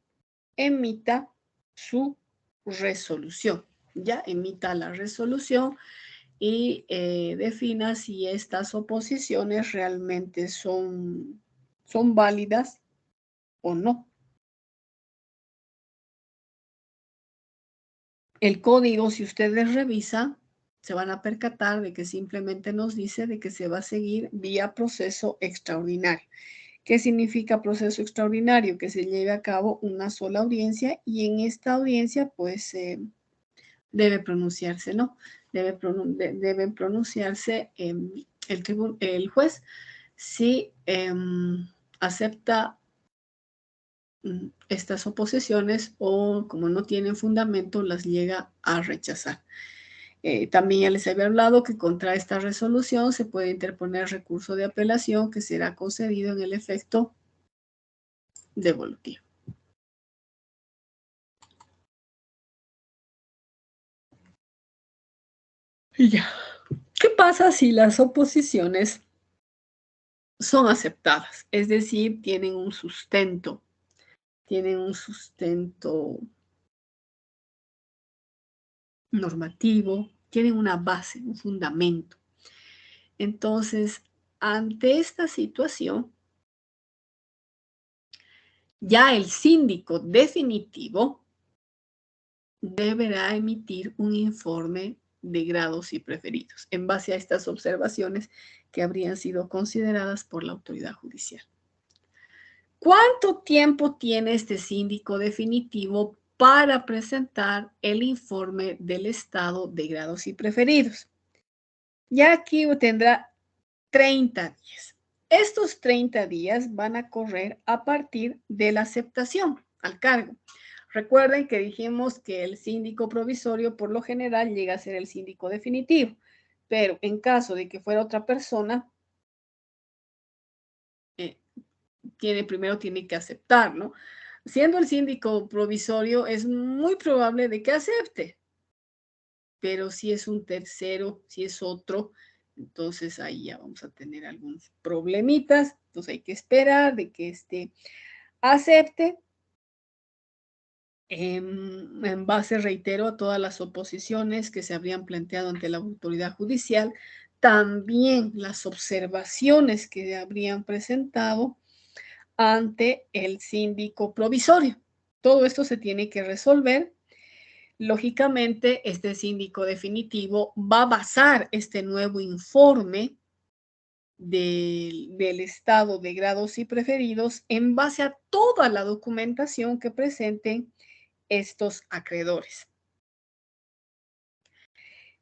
emita su resolución. Ya emita la resolución y defina si estas oposiciones realmente son válidas o no. El código, si ustedes revisan, se van a percatar de que simplemente nos dice de que se va a seguir vía proceso extraordinario. ¿Qué significa proceso extraordinario? Que se lleve a cabo una sola audiencia y en esta audiencia, pues, debe pronunciarse, ¿no? Debe pronunciarse el juez si acepta estas oposiciones o como no tienen fundamento, las llega a rechazar. También ya les había hablado que contra esta resolución se puede interponer recurso de apelación que será concedido en el efecto devolutivo. Y ya. ¿Qué pasa si las oposiciones son aceptadas? Es decir, tienen un sustento normativo, tienen una base, un fundamento. Entonces, ante esta situación, ya el síndico definitivo deberá emitir un informe de grados y preferidos en base a estas observaciones que habrían sido consideradas por la autoridad judicial. ¿Cuánto tiempo tiene este síndico definitivo para presentar el informe del estado de grados y preferidos? Ya aquí tendrá 30 días. Estos 30 días van a correr a partir de la aceptación al cargo. Recuerden que dijimos que el síndico provisorio por lo general llega a ser el síndico definitivo, pero en caso de que fuera otra persona, primero tiene que aceptar, ¿no? Siendo el síndico provisorio, es muy probable de que acepte, pero si es un tercero, si es otro, entonces ahí ya vamos a tener algunos problemitas, entonces hay que esperar de que acepte en base, reitero, a todas las oposiciones que se habrían planteado ante la autoridad judicial, también las observaciones que habrían presentado ante el síndico provisorio. Todo esto se tiene que resolver. Lógicamente, este síndico definitivo va a basar este nuevo informe del estado de grados y preferidos en base a toda la documentación que presenten estos acreedores.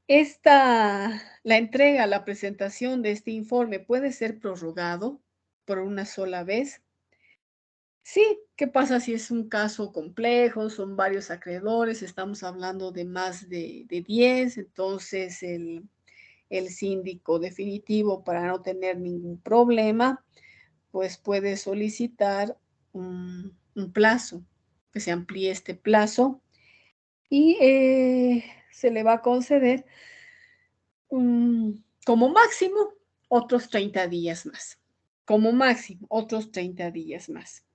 La entrega, la presentación de este informe puede ser prorrogado por una sola vez. Sí, ¿qué pasa si es un caso complejo? Son varios acreedores, estamos hablando de más de 10, entonces el síndico definitivo, para no tener ningún problema, pues puede solicitar un plazo, que se amplíe este plazo y se le va a conceder como máximo otros 30 días más. Como máximo otros 30 días más.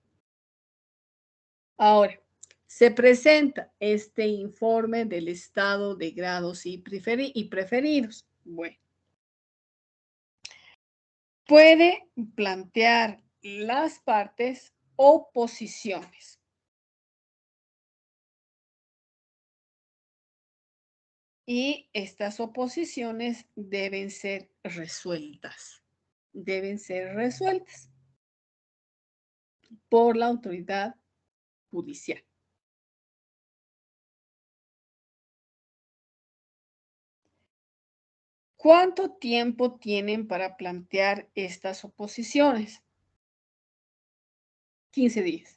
Ahora, se presenta este informe del estado de grados y preferidos. Bueno, puede plantear las partes oposiciones. Y estas oposiciones deben ser resueltas. Deben ser resueltas por la autoridad judicial. ¿Cuánto tiempo tienen para plantear estas oposiciones? 15 días.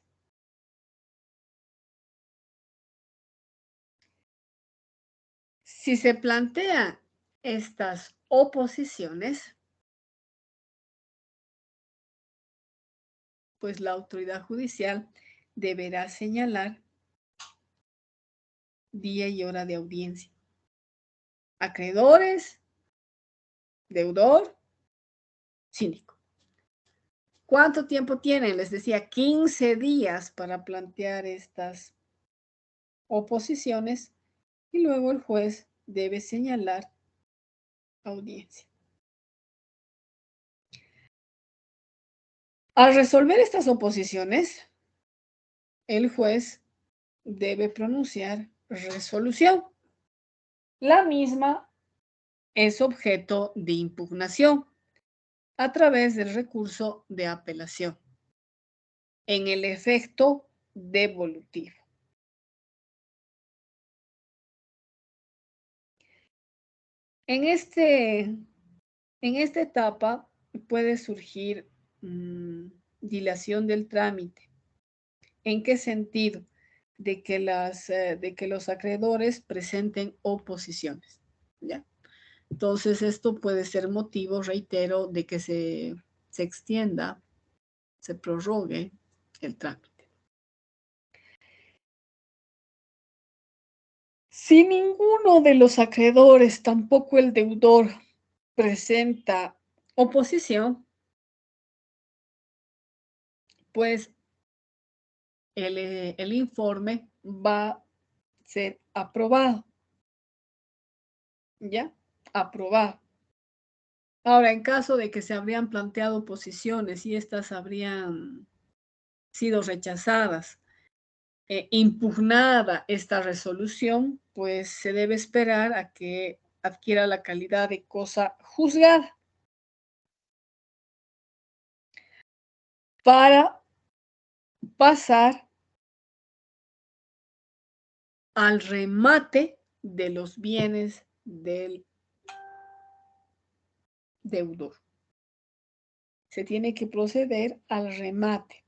Si se plantean estas oposiciones, pues la autoridad judicial deberá señalar día y hora de audiencia. Acreedores, deudor, síndico. ¿Cuánto tiempo tienen? Les decía, 15 días para plantear estas oposiciones y luego el juez debe señalar audiencia. Al resolver estas oposiciones, el juez debe pronunciar resolución. La misma es objeto de impugnación a través del recurso de apelación en el efecto devolutivo. En esta etapa puede surgir dilación del trámite ¿En qué sentido? De que los acreedores presenten oposiciones, ¿ya? Entonces, esto puede ser motivo, reitero, de que se extienda, se prorrogue el trámite. Si ninguno de los acreedores, tampoco el deudor, presenta oposición, pues el informe va a ser aprobado. ¿Ya? Aprobado. Ahora, en caso de que se habrían planteado posiciones y estas habrían sido rechazadas, impugnada esta resolución, pues se debe esperar a que adquiera la calidad de cosa juzgada para pasar al remate de los bienes del deudor. Se tiene que proceder al remate.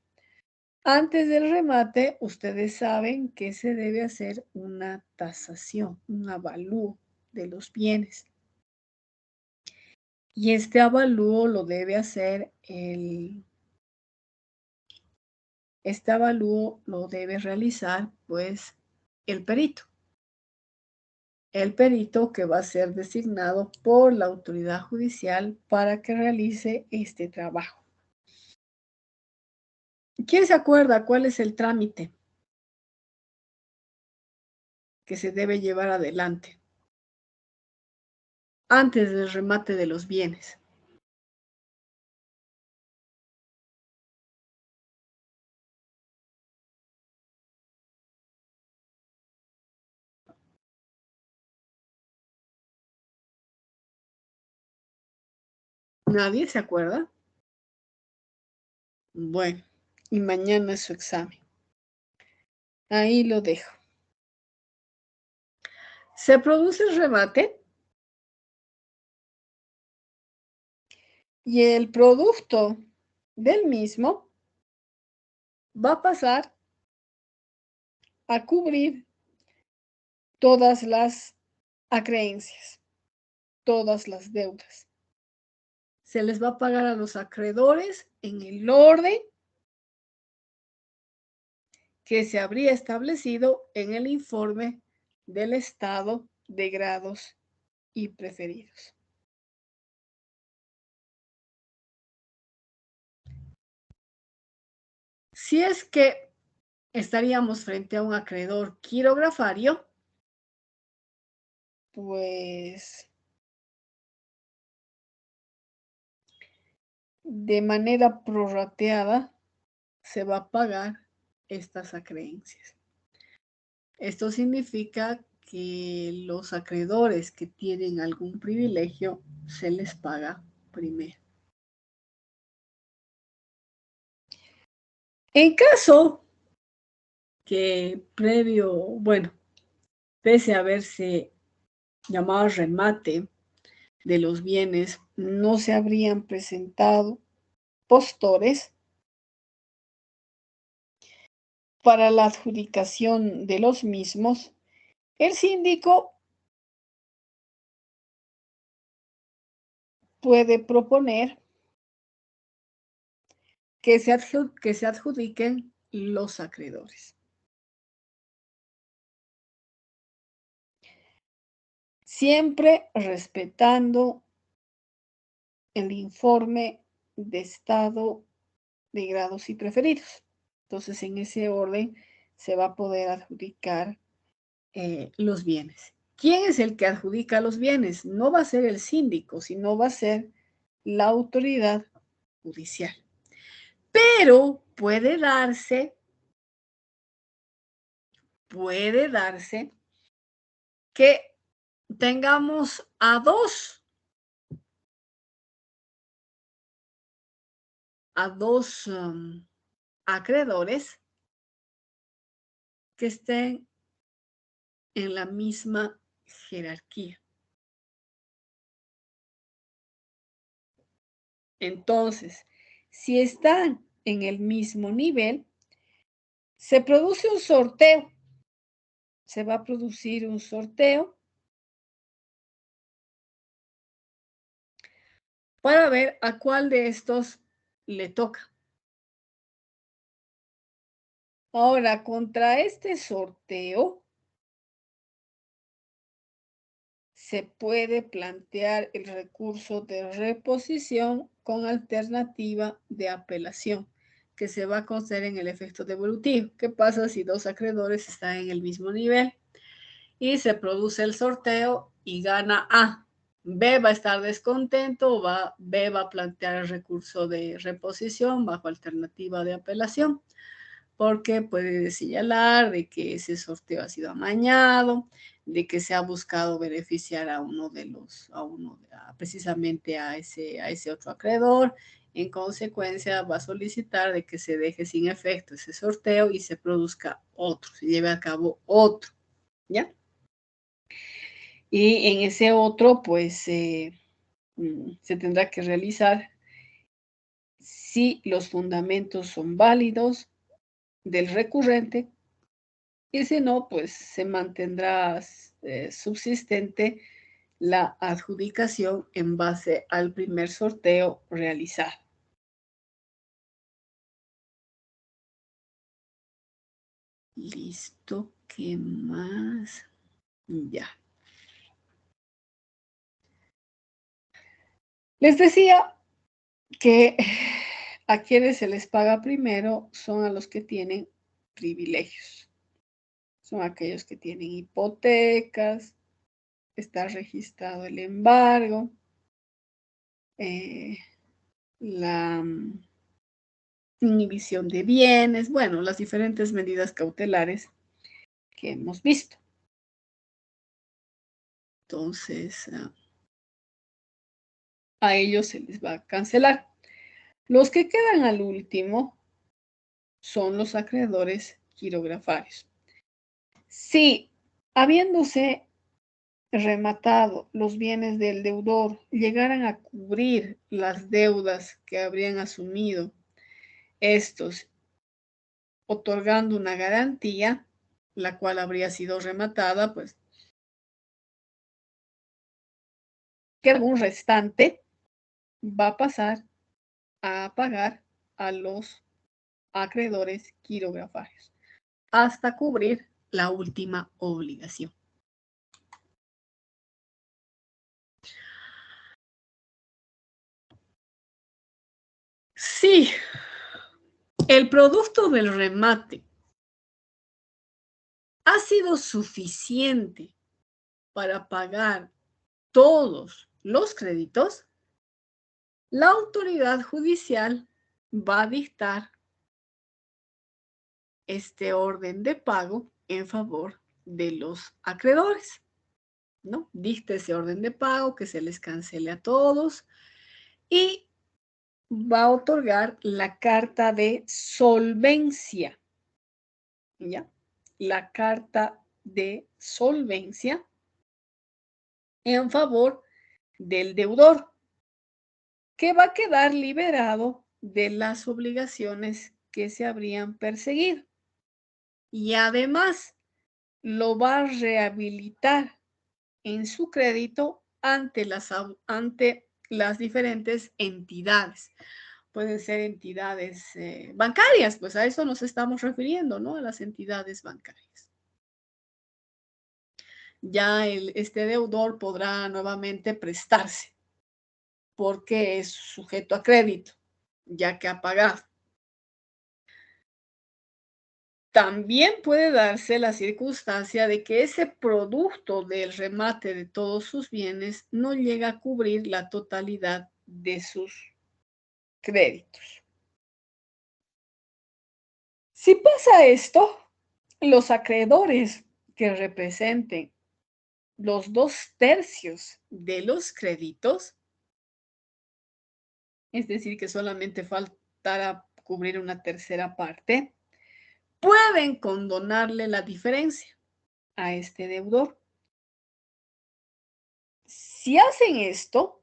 Antes del remate, ustedes saben que se debe hacer una tasación, un avalúo de los bienes. Y este avalúo lo debe hacer este avalúo lo debe realizar, pues, el perito. El perito que va a ser designado por la autoridad judicial para que realice este trabajo. ¿Quién se acuerda cuál es el trámite que se debe llevar adelante antes del remate de los bienes? ¿Nadie se acuerda? Bueno, y mañana es su examen. Ahí lo dejo. Se produce el remate y el producto del mismo va a pasar a cubrir todas las acreencias, todas las deudas. Se les va a pagar a los acreedores en el orden que se habría establecido en el informe del estado de grados y preferidos. Si es que estaríamos frente a un acreedor quirografario, pues de manera prorrateada se va a pagar estas acreencias. Esto significa que los acreedores que tienen algún privilegio se les paga primero. En caso que pese a haberse llamado remate de los bienes, no se habrían presentado postores para la adjudicación de los mismos, el síndico puede proponer que se adjudiquen los acreedores. Siempre respetando el informe de estado de grados y preferidos. Entonces, en ese orden se va a poder adjudicar los bienes. ¿Quién es el que adjudica los bienes? No va a ser el síndico, sino va a ser la autoridad judicial. Pero puede darse que tengamos a dos acreedores que estén en la misma jerarquía. Entonces, si están en el mismo nivel, Se produce un sorteo. Se va a producir un sorteo para ver a cuál de estos le toca. Ahora, contra este sorteo, se puede plantear el recurso de reposición con alternativa de apelación, que se va a conceder en el efecto devolutivo. ¿Qué pasa si dos acreedores están en el mismo nivel y se produce el sorteo y gana A? B va a estar descontento, B va a plantear el recurso de reposición bajo alternativa de apelación, porque puede señalar de que ese sorteo ha sido amañado, de que se ha buscado beneficiar a precisamente a ese otro acreedor. En consecuencia, va a solicitar de que se deje sin efecto ese sorteo y se produzca otro, se lleve a cabo otro, ¿ya? Y en ese otro, pues, se tendrá que realizar si los fundamentos son válidos del recurrente, y si no, pues se mantendrá subsistente la adjudicación en base al primer sorteo realizado. Listo, ¿qué más? Ya. Les decía que a quienes se les paga primero son a los que tienen privilegios. Son aquellos que tienen hipotecas, está registrado el embargo, la inhibición de bienes, bueno, las diferentes medidas cautelares que hemos visto. Entonces, a ellos se les va a cancelar. Los que quedan al último son los acreedores quirografarios. Si, habiéndose rematado los bienes del deudor, llegaran a cubrir las deudas que habrían asumido estos, otorgando una garantía, la cual habría sido rematada, pues queda un restante, va a pasar a pagar a los acreedores quirografarios hasta cubrir la última obligación. Sí, el producto del remate ha sido suficiente para pagar todos los créditos, la autoridad judicial va a dictar este orden de pago en favor de los acreedores, ¿no? Dicta ese orden de pago, que se les cancele a todos y va a otorgar la carta de solvencia, ¿ya? La carta de solvencia en favor del deudor, que va a quedar liberado de las obligaciones que se habrían perseguido. Y además lo va a rehabilitar en su crédito ante las diferentes entidades. Pueden ser entidades bancarias, pues a eso nos estamos refiriendo, ¿no? A las entidades bancarias. Ya este deudor podrá nuevamente prestarse porque es sujeto a crédito, ya que ha pagado. También puede darse la circunstancia de que ese producto del remate de todos sus bienes no llega a cubrir la totalidad de sus créditos. Si pasa esto, los acreedores que representen los 2/3 de los créditos, es decir, que solamente faltará cubrir una tercera parte, pueden condonarle la diferencia a este deudor. Si hacen esto,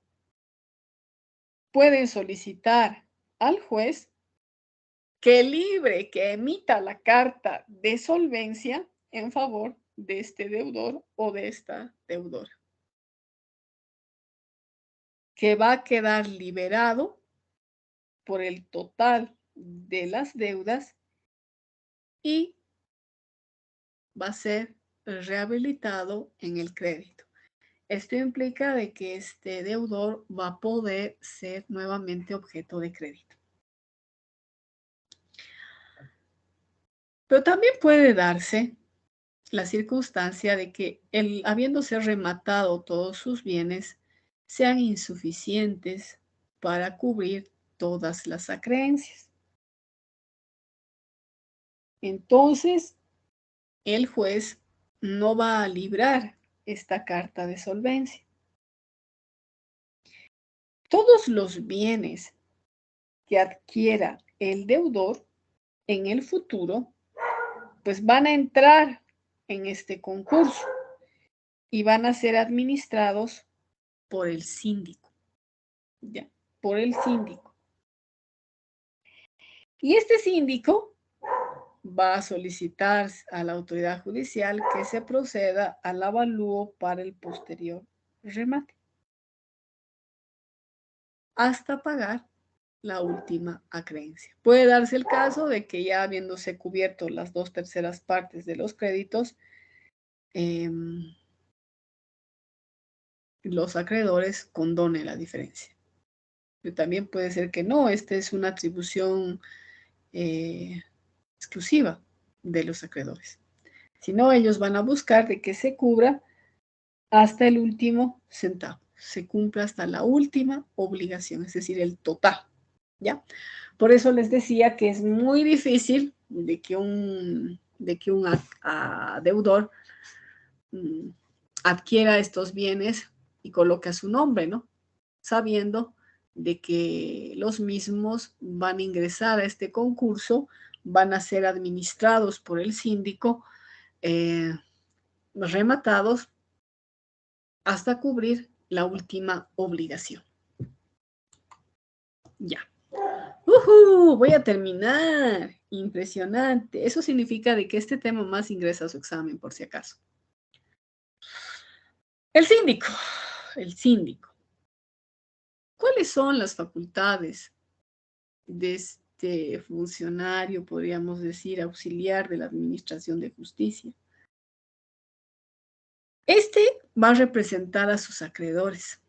pueden solicitar al juez que libre, que emita la carta de solvencia en favor de este deudor o de esta deudora, que va a quedar liberado por el total de las deudas y va a ser rehabilitado en el crédito. Esto implica de que este deudor va a poder ser nuevamente objeto de crédito. Pero también puede darse la circunstancia de que, habiéndose rematado todos sus bienes, sean insuficientes para cubrir todas las acreencias. Entonces, el juez no va a librar esta carta de solvencia. Todos los bienes que adquiera el deudor en el futuro, pues van a entrar en este concurso y van a ser administrados por el síndico, ¿ya? Por el síndico. Y este síndico va a solicitar a la autoridad judicial que se proceda al avalúo para el posterior remate, hasta pagar la última acreencia. Puede darse el caso de que ya habiéndose cubierto las 2/3 partes de los créditos, los acreedores condonen la diferencia. Pero también puede ser que no, esta es una atribución exclusiva de los acreedores. Si no, ellos van a buscar de que se cubra hasta el último centavo, se cumpla hasta la última obligación, es decir, el total, ¿ya? Por eso les decía que es muy difícil de que un deudor adquiera estos bienes y coloque a su nombre, ¿no? Sabiendo de que los mismos van a ingresar a este concurso, van a ser administrados por el síndico, rematados hasta cubrir la última obligación. Ya. Voy a terminar. Impresionante. Eso significa de que este tema más ingresa a su examen, por si acaso. El síndico. El síndico. ¿Cuáles son las facultades de este funcionario, podríamos decir, auxiliar de la Administración de Justicia? Este va a representar a sus acreedores.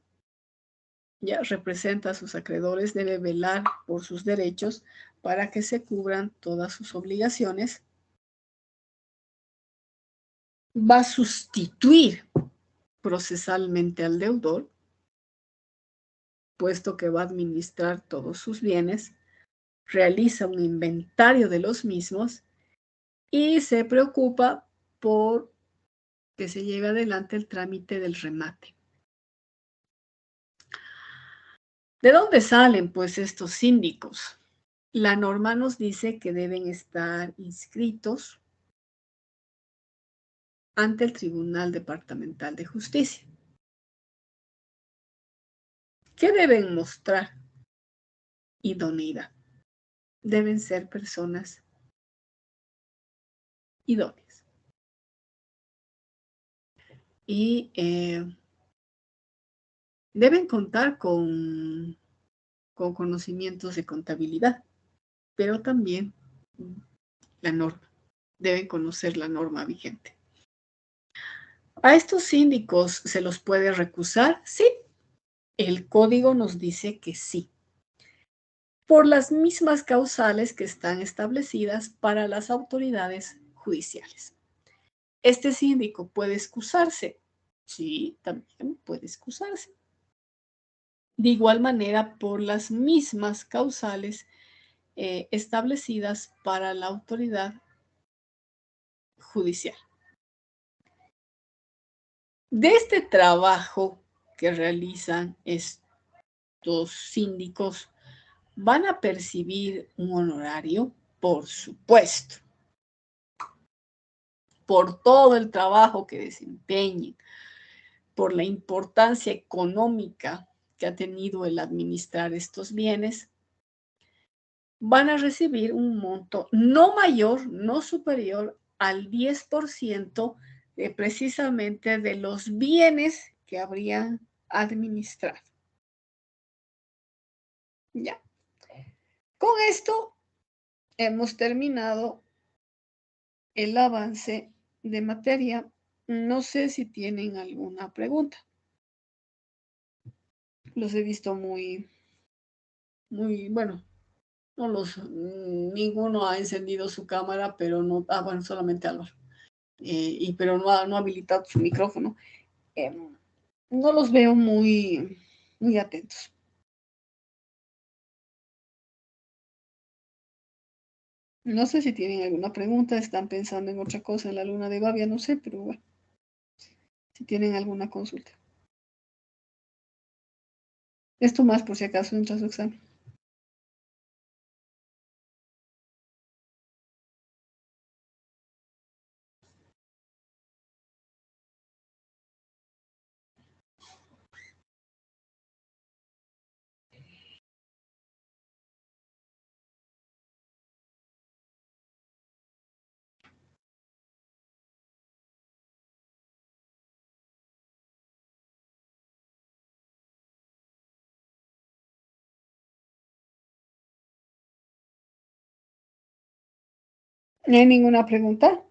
Ya representa a sus acreedores, debe velar por sus derechos para que se cubran todas sus obligaciones. Va a sustituir procesalmente al deudor, puesto que va a administrar todos sus bienes, realiza un inventario de los mismos y se preocupa por que se lleve adelante el trámite del remate. ¿De dónde salen, pues, estos síndicos? La norma nos dice que deben estar inscritos ante el Tribunal Departamental de Justicia. ¿Qué deben mostrar? Idoneidad. Deben ser personas idóneas. Y deben contar con conocimientos de contabilidad, pero también la norma. Deben conocer la norma vigente. ¿A estos síndicos se los puede recusar? Sí. El código nos dice que sí, por las mismas causales que están establecidas para las autoridades judiciales. ¿Este síndico puede excusarse? Sí, también puede excusarse. De igual manera, por las mismas causales establecidas para la autoridad judicial. De este trabajo que realizan estos síndicos, ¿van a percibir un honorario? Por supuesto. Por todo el trabajo que desempeñen, por la importancia económica que ha tenido el administrar estos bienes, van a recibir un monto no mayor, no superior al 10% precisamente de los bienes que habrían administrado. Ya. Con esto hemos terminado el avance de materia. No sé si tienen alguna pregunta. Los he visto muy, bueno, ninguno ha encendido su cámara, pero no, bueno, solamente Álvaro. Pero no ha habilitado su micrófono. No los veo muy atentos. No sé si tienen alguna pregunta, están pensando en otra cosa en la luna de Babia, no sé, pero bueno, si tienen alguna consulta. Esto más por si acaso entra a su examen. ¿No hay ninguna pregunta?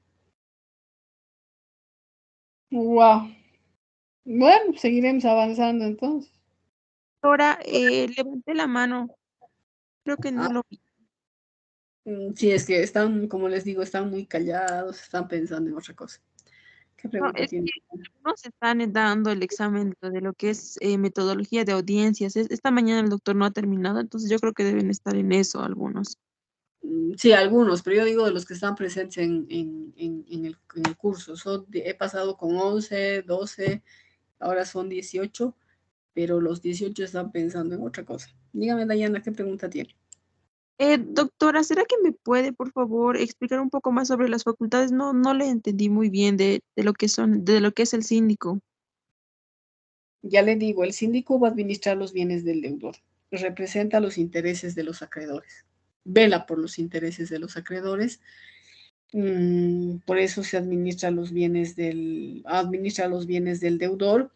Wow. Bueno, seguiremos avanzando entonces. Ahora, levanté la mano. Creo que no lo vi. Sí, es que están, como les digo, están muy callados, están pensando en otra cosa. ¿Qué pregunta tiene? No se están dando el examen de lo que es metodología de audiencias. Esta mañana el doctor no ha terminado, entonces yo creo que deben estar en eso algunos. Sí, algunos, pero yo digo de los que están presentes en el curso. He pasado con 11, 12, ahora son 18, pero los 18 están pensando en otra cosa. Dígame, Dayana, ¿qué pregunta tiene? Doctora, ¿será que me puede, por favor, explicar un poco más sobre las facultades? No le entendí muy bien de lo que es el síndico. Ya le digo, el síndico va a administrar los bienes del deudor, representa los intereses de los acreedores, vela por los intereses de los acreedores. Por eso se administra los bienes del deudor.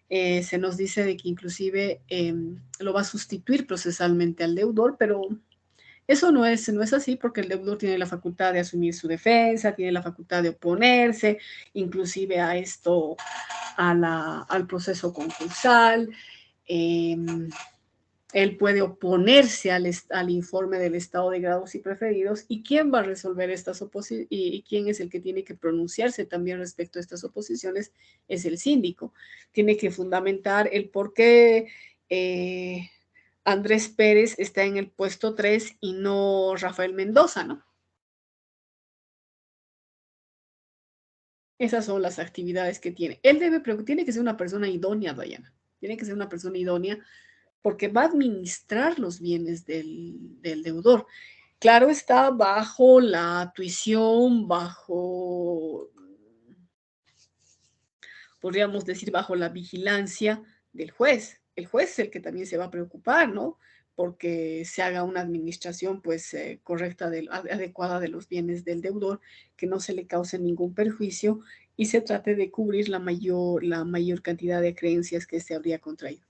Se nos dice de que inclusive lo va a sustituir procesalmente al deudor, pero eso no es así, porque el deudor tiene la facultad de asumir su defensa, tiene la facultad de oponerse, inclusive a esto, al proceso concursal. Él puede oponerse al informe del estado de grados y preferidos. ¿Y quién va a resolver estas oposiciones? ¿Y quién es el que tiene que pronunciarse también respecto a estas oposiciones? Es el síndico. Tiene que fundamentar el por qué Andrés Pérez está en el puesto 3 y no Rafael Mendoza, ¿no? Esas son las actividades que tiene. Pero tiene que ser una persona idónea, Dayana. Tiene que ser una persona idónea porque va a administrar los bienes del deudor. Claro, está bajo la tuición, podríamos decir, bajo la vigilancia del juez. El juez es el que también se va a preocupar, ¿no? Porque se haga una administración, pues, correcta, adecuada de los bienes del deudor, que no se le cause ningún perjuicio y se trate de cubrir la mayor cantidad de creencias que se habría contraído.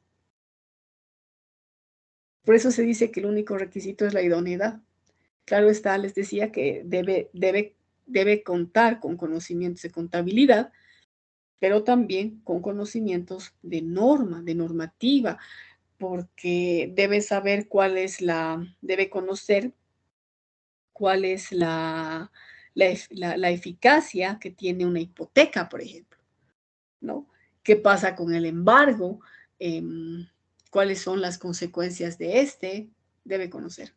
Por eso se dice que el único requisito es la idoneidad. Claro está, les decía que debe contar con conocimientos de contabilidad, pero también con conocimientos de normativa, porque debe saber debe conocer cuál es la eficacia que tiene una hipoteca, por ejemplo, ¿no? ¿Qué pasa con el embargo? ¿Cuáles son las consecuencias de este? Debe conocer.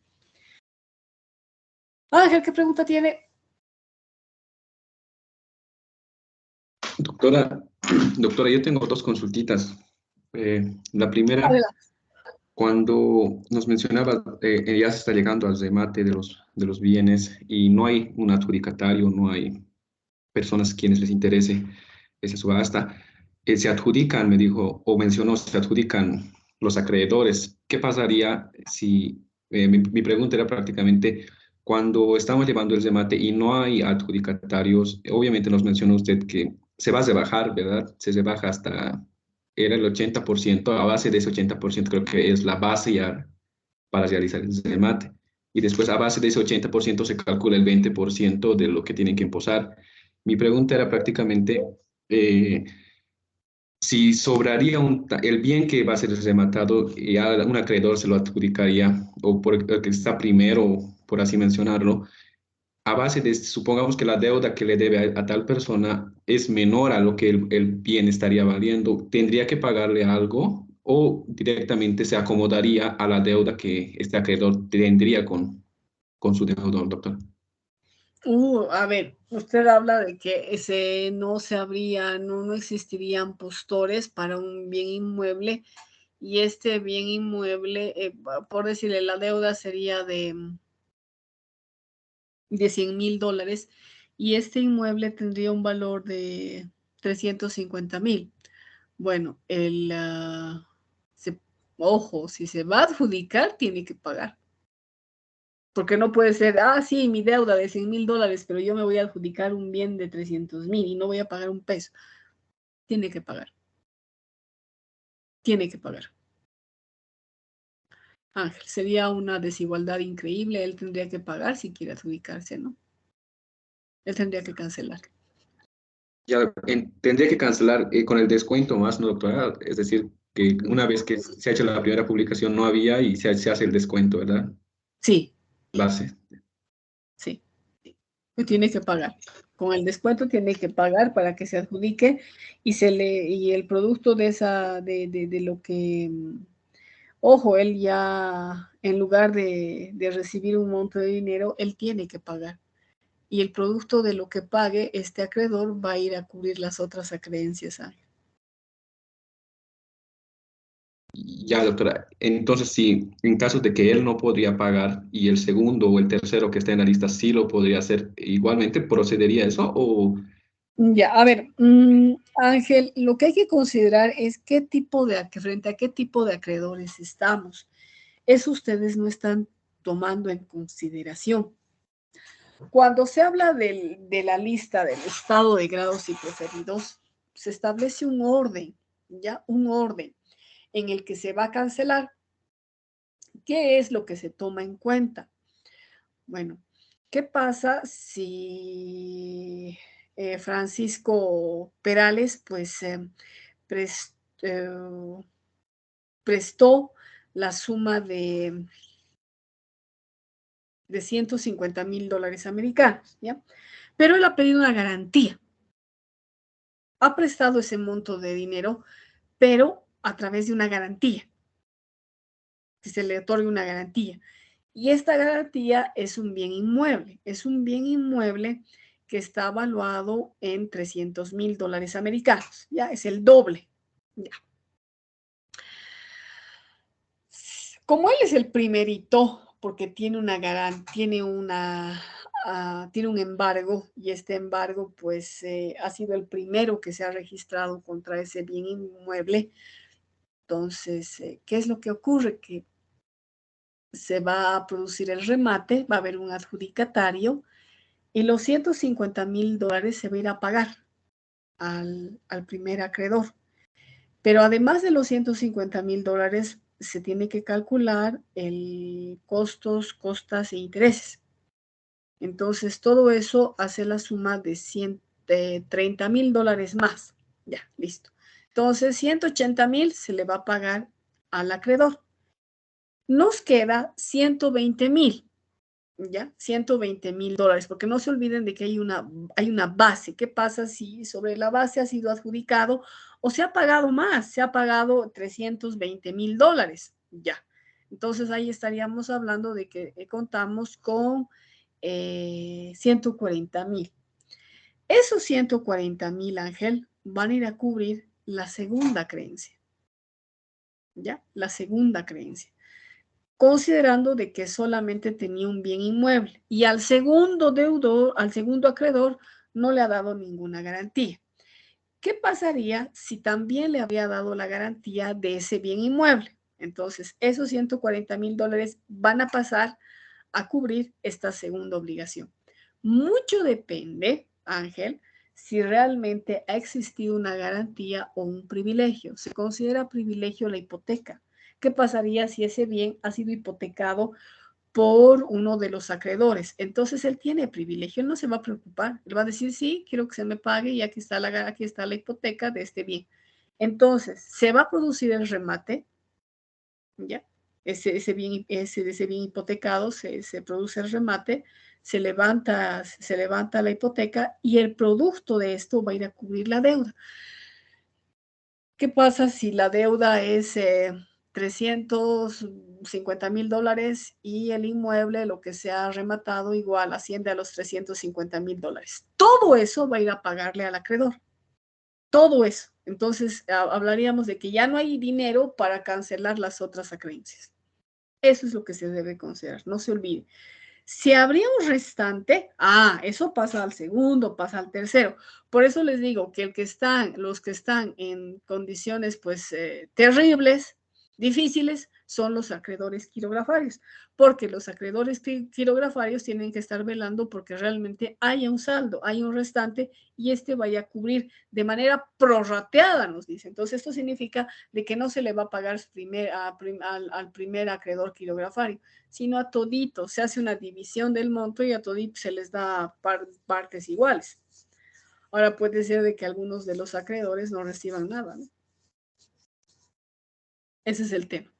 Ángel, ¿qué pregunta tiene? Doctora, yo tengo dos consultitas. La primera, Adelante. cuando nos mencionaba, ya se está llegando al remate de los bienes y no hay un adjudicatario, no hay personas a quienes les interese esa subasta. Se adjudican, me dijo, o mencionó, se adjudican los acreedores. ¿Qué pasaría si Mi pregunta era prácticamente, cuando estamos llevando el remate y no hay adjudicatarios, obviamente nos mencionó usted que se va a rebajar, ¿verdad? Se rebaja hasta, era el 80%, a base de ese 80% creo que es la base ya para realizar el remate. Y después a base de ese 80% se calcula el 20% de lo que tienen que imposar. Mi pregunta era prácticamente, eh, si sobraría el bien que va a ser rematado y a un acreedor se lo adjudicaría, o por el que está primero, por así mencionarlo, a base de, supongamos que la deuda que le debe a tal persona es menor a lo que el bien estaría valiendo, ¿tendría que pagarle algo o directamente se acomodaría a la deuda que este acreedor tendría con su deudor, doctor? A ver, usted habla de que no existirían postores para un bien inmueble y este bien inmueble, por decirle, la deuda sería de $100,000 y este inmueble tendría un valor de 350,000. Bueno, ojo, si se va a adjudicar, tiene que pagar. Porque no puede ser, sí, mi deuda de $100,000, pero yo me voy a adjudicar un bien de 300,000 y no voy a pagar un peso. Tiene que pagar. Tiene que pagar. Ángel, sería una desigualdad increíble. Él tendría que pagar si quiere adjudicarse, ¿no? Él tendría que cancelar. Ya, tendría que cancelar con el descuento más, ¿no, doctora? Es decir, que una vez que se ha hecho la primera publicación no había y se hace el descuento, ¿verdad? Sí, Base. sí. Y tiene que pagar. Con el descuento tiene que pagar para que se adjudique y el producto de lo que, ojo, él ya, en lugar de recibir un monto de dinero, él tiene que pagar. Y el producto de lo que pague este acreedor va a ir a cubrir las otras acreencias. Ya, doctora. Entonces, sí, en caso de que él no podría pagar y el segundo o el tercero que esté en la lista sí lo podría hacer, igualmente procedería eso o Ya, a ver, Ángel, lo que hay que considerar es frente a qué tipo de acreedores estamos. Eso ustedes no están tomando en consideración. Cuando se habla de la lista del estado de grados y preferidos, se establece un orden, ¿ya? Un orden en el que se va a cancelar. ¿Qué es lo que se toma en cuenta? Bueno, ¿qué pasa si Francisco Perales, pues, eh, prestó la suma de $150,000 americanos, ¿ya? Pero él ha pedido una garantía. Ha prestado ese monto de dinero, pero a través de una garantía, que se le otorgue una garantía. Y esta garantía es un bien inmueble que está valuado en $300,000 americanos, ya es el doble. Ya. Como él es el primerito, porque tiene tiene un embargo, y este embargo pues ha sido el primero que se ha registrado contra ese bien inmueble. Entonces, ¿qué es lo que ocurre? Que se va a producir el remate, va a haber un adjudicatario y los $150,000 se va a ir a pagar al primer acreedor. Pero además de los $150,000, se tiene que calcular el costos, costas e intereses. Entonces, todo eso hace la suma de $30,000 más. Ya, listo. Entonces, 180,000 se le va a pagar al acreedor. Nos queda 120,000. ¿Ya? $120,000, porque no se olviden de que hay una base. ¿Qué pasa si sobre la base ha sido adjudicado o se ha pagado más? Se ha pagado $320,000, ya. Entonces ahí estaríamos hablando de que contamos con 140,000. Esos 140,000, Ángel, van a ir a cubrir la segunda creencia, ¿ya? La segunda creencia, considerando de que solamente tenía un bien inmueble y al segundo deudor, al segundo acreedor, no le ha dado ninguna garantía. ¿Qué pasaría si también le había dado la garantía de ese bien inmueble? Entonces, esos 140,000 dólares van a pasar a cubrir esta segunda obligación. Mucho depende, Ángel, si realmente ha existido una garantía o un privilegio. Se considera privilegio la hipoteca. ¿Qué pasaría si ese bien ha sido hipotecado por uno de los acreedores? Entonces él tiene privilegio, él no se va a preocupar. Él va a decir, sí, quiero que se me pague y aquí está la hipoteca de este bien. Entonces, se va a producir el remate, ¿ya? Ese bien hipotecado, se produce el remate, se levanta la hipoteca y el producto de esto va a ir a cubrir la deuda. ¿Qué pasa si la deuda es 350,000 dólares y el inmueble, lo que se ha rematado, igual asciende a los 350,000 dólares? Todo eso va a ir a pagarle al acreedor. Todo eso. Entonces, hablaríamos de que ya no hay dinero para cancelar las otras acreencias. Eso es lo que se debe considerar, no se olvide. Si habría un restante, eso pasa al segundo, pasa al tercero. Por eso les digo que los que están en condiciones pues terribles, difíciles, son los acreedores quirografarios, porque los acreedores quirografarios tienen que estar velando porque realmente haya un saldo, hay un restante y este vaya a cubrir de manera prorrateada, nos dice. Entonces, esto significa de que no se le va a pagar al primer acreedor quirografario, sino a todito. Se hace una división del monto y a todito se les da partes iguales. Ahora puede ser de que algunos de los acreedores no reciban nada, ¿no? Ese es el tema.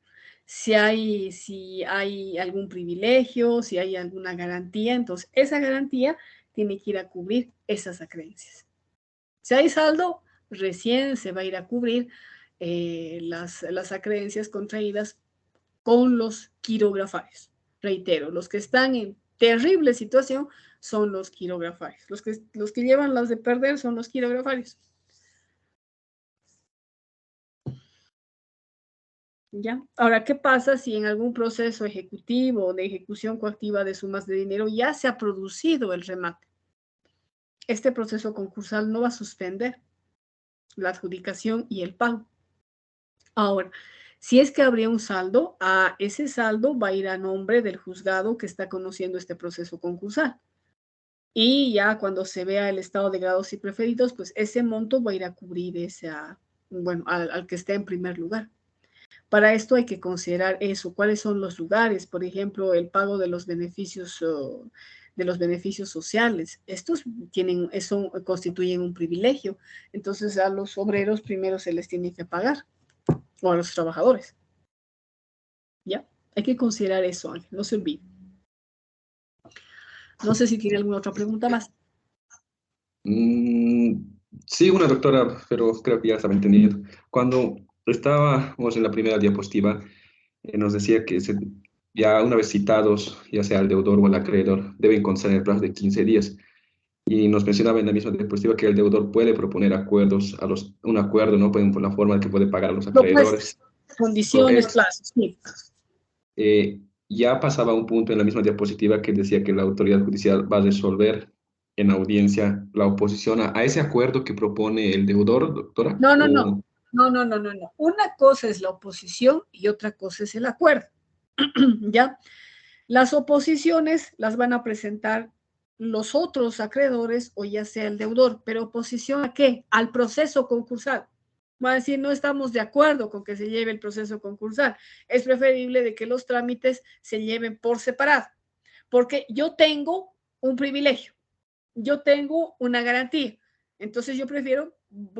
Si hay algún privilegio, si hay alguna garantía, entonces esa garantía tiene que ir a cubrir esas acreencias. Si hay saldo, recién se va a ir a cubrir las acreencias contraídas con los quirografarios. Reitero, los que están en terrible situación son los quirografarios. Los que llevan las de perder son los quirografarios. ¿Ya? Ahora, ¿qué pasa si en algún proceso ejecutivo o de ejecución coactiva de sumas de dinero ya se ha producido el remate? Este proceso concursal no va a suspender la adjudicación y el pago. Ahora, si es que habría un saldo, ese saldo va a ir a nombre del juzgado que está conociendo este proceso concursal. Y ya cuando se vea el estado de grados y preferidos, pues ese monto va a ir a cubrir al que esté en primer lugar. Para esto hay que considerar eso, cuáles son los lugares, por ejemplo, el pago de los beneficios sociales. Estos constituyen un privilegio. Entonces a los obreros primero se les tiene que pagar, o a los trabajadores. ¿Ya? Hay que considerar eso, Ángel, no se olvide. No sé si tiene alguna otra pregunta más. Sí, una doctora, pero creo que ya estaba entendido. Cuando estábamos en la primera diapositiva, nos decía que ya una vez citados, ya sea el deudor o el acreedor, deben conceder el plazo de 15 días. Y nos mencionaba en la misma diapositiva que el deudor puede proponer un acuerdo, ¿no? Por la forma en que puede pagar a los acreedores. Condiciones, plazos, sí. Ya pasaba un punto en la misma diapositiva que decía que la autoridad judicial va a resolver en audiencia la oposición a ese acuerdo que propone el deudor, doctora. No. Una cosa es la oposición y otra cosa es el acuerdo. ¿Ya? Las oposiciones las van a presentar los otros acreedores o ya sea el deudor, pero oposición ¿a qué? Al proceso concursal. Va a decir, no estamos de acuerdo con que se lleve el proceso concursal. Es preferible de que los trámites se lleven por separado, porque yo tengo un privilegio, yo tengo una garantía. Entonces yo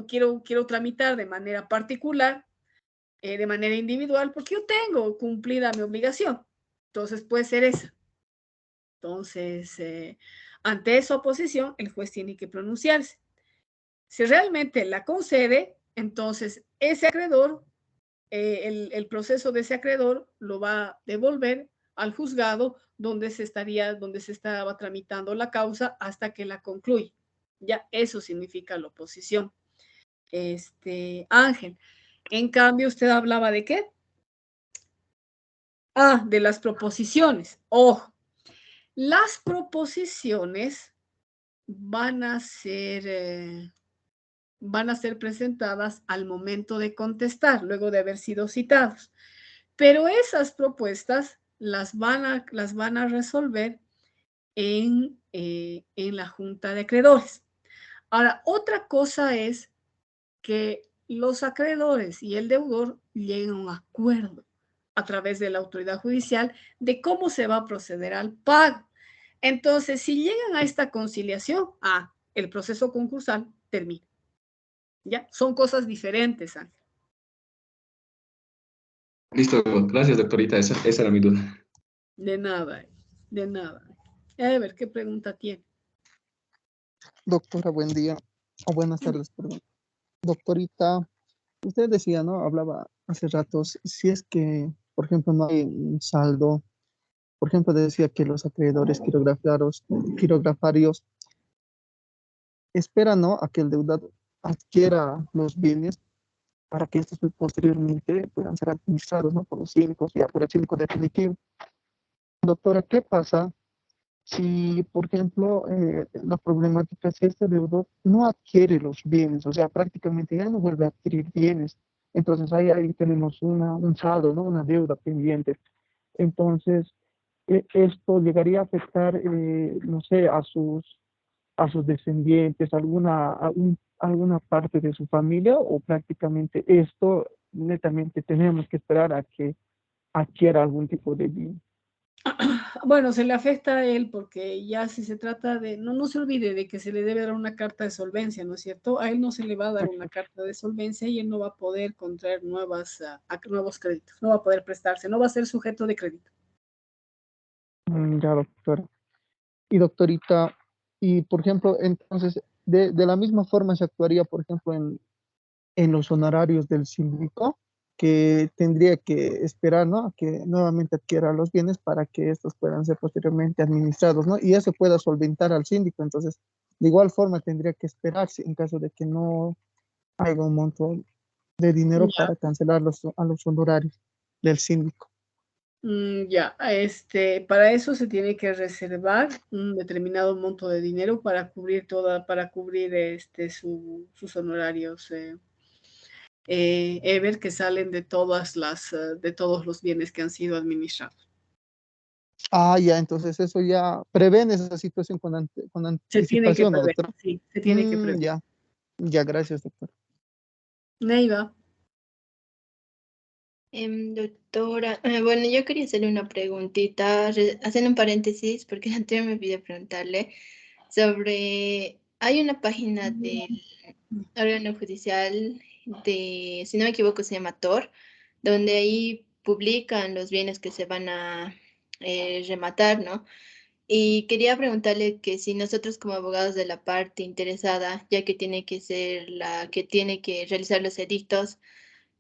quiero tramitar de manera particular, de manera individual, porque yo tengo cumplida mi obligación. Entonces puede ser esa. Entonces, ante esa oposición, el juez tiene que pronunciarse. Si realmente la concede, entonces ese acreedor, el proceso de ese acreedor lo va a devolver al juzgado donde se estaba tramitando la causa hasta que la concluya. Ya eso significa la oposición. Ángel, en cambio, usted hablaba de ¿qué? De las proposiciones. Ojo, las proposiciones van a ser presentadas al momento de contestar, luego de haber sido citados. Pero esas propuestas las van a resolver en la Junta de Acreedores. Ahora, otra cosa es que los acreedores y el deudor lleguen a un acuerdo a través de la autoridad judicial de cómo se va a proceder al pago. Entonces, si llegan a esta conciliación, el proceso concursal termina. ¿Ya? Son cosas diferentes, Ángel. Listo, gracias, doctorita. Esa era mi duda. De nada, de nada. A ver, ¿qué pregunta tiene? Doctora, buen día, o buenas tardes, perdón. Doctorita, usted decía, ¿no? Hablaba hace ratos, si es que, por ejemplo, no hay un saldo, por ejemplo, decía que los acreedores quirografarios esperan, ¿no? A que el deudor adquiera los bienes para que estos posteriormente puedan ser administrados, ¿no? Por los síndicos, ya por el síndico definitivo. Doctora, ¿qué pasa si, por ejemplo, la problemática es que este deudor no adquiere los bienes, o sea, prácticamente ya no vuelve a adquirir bienes? Entonces ahí tenemos un saldo, ¿no? Una deuda pendiente. Entonces, esto llegaría a afectar, no sé, a sus descendientes, alguna parte de su familia, o prácticamente esto netamente tenemos que esperar a que adquiera algún tipo de bien. Bueno, se le afecta a él porque ya si se trata de, no se olvide de que se le debe dar una carta de solvencia, ¿no es cierto? A él no se le va a dar una carta de solvencia y él no va a poder contraer nuevos créditos, no va a poder prestarse, no va a ser sujeto de crédito. Ya, doctora. Y doctorita, y por ejemplo, entonces, de la misma forma se actuaría, por ejemplo, en los honorarios del síndico, que tendría que esperar, ¿no? A que nuevamente adquiera los bienes para que estos puedan ser posteriormente administrados, ¿no? Y eso pueda solventar al síndico. Entonces, de igual forma tendría que esperarse en caso de que no haya un monto de dinero Ya. para cancelar a los honorarios del síndico. Ya, para eso se tiene que reservar un determinado monto de dinero para cubrir sus honorarios, Ever, que salen de de todos los bienes que han sido administrados. Ya, entonces eso ya prevé esa situación con Se tiene que anticipación, ¿no, prever, doctora? sí, se tiene que prever. Ya, gracias, doctor. Neiva. Doctora, bueno, yo quería hacerle una preguntita, haciendo un paréntesis, porque antes me olvidé preguntarle hay una página del órgano judicial si no me equivoco, se llama TOR, donde ahí publican los bienes que se van a rematar, ¿no? Y quería preguntarle que si nosotros como abogados de la parte interesada, ya que tiene que ser la que tiene que realizar los edictos,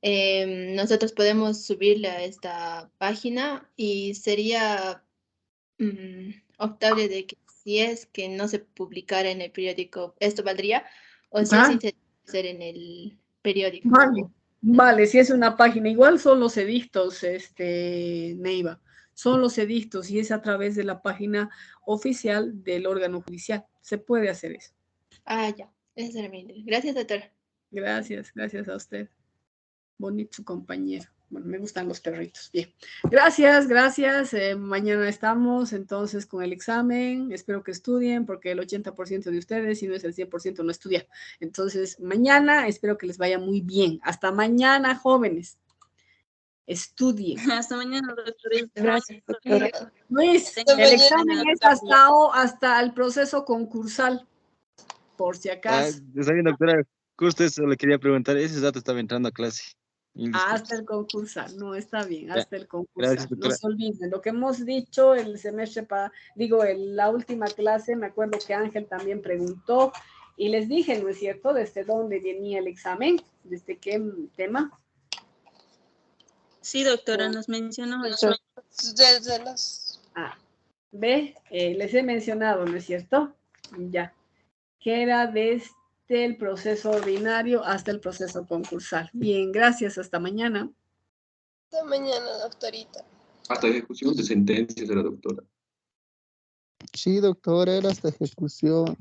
nosotros podemos subirle a esta página y sería optable de que si es que no se publicara en el periódico, ¿esto valdría? ¿O si Ah, se tiene que hacer en el periódico? vale, vale, si es una página, igual son los edictos, Neiva, son los edictos y es a través de la página oficial del órgano judicial. Se puede hacer eso. Ya, esa era mi idea. Gracias, doctora. Gracias, gracias a usted. Bonito su compañero. Bueno, me gustan los perritos. Bien. Gracias, gracias. Mañana estamos entonces con el examen. Espero que estudien porque el 80% de ustedes, si no es el 100%, no estudia. Entonces, mañana espero que les vaya muy bien. Hasta mañana, jóvenes. Estudien. Hasta mañana, doctora. Gracias, doctora. Luis, el examen es hasta el proceso concursal, por si acaso. Está bien, doctora. Justo eso le quería preguntar. Ese dato estaba entrando a clase. Mil disculpas. Hasta el concursal, no está bien, Ya, hasta el gracias, concursal. No doctora. se olviden, lo que hemos dicho el semestre, la última clase, me acuerdo que Ángel también preguntó y les dije, ¿no es cierto?, desde dónde venía el examen, desde qué tema. Sí, doctora, nos mencionó eso. Desde las... Les he mencionado, ¿no es cierto? Ya, que era desde el proceso ordinario hasta el proceso concursal. Bien, gracias, hasta mañana. Hasta mañana, doctorita. Hasta ejecución de sentencias de la doctora. Sí, doctora, era hasta ejecución.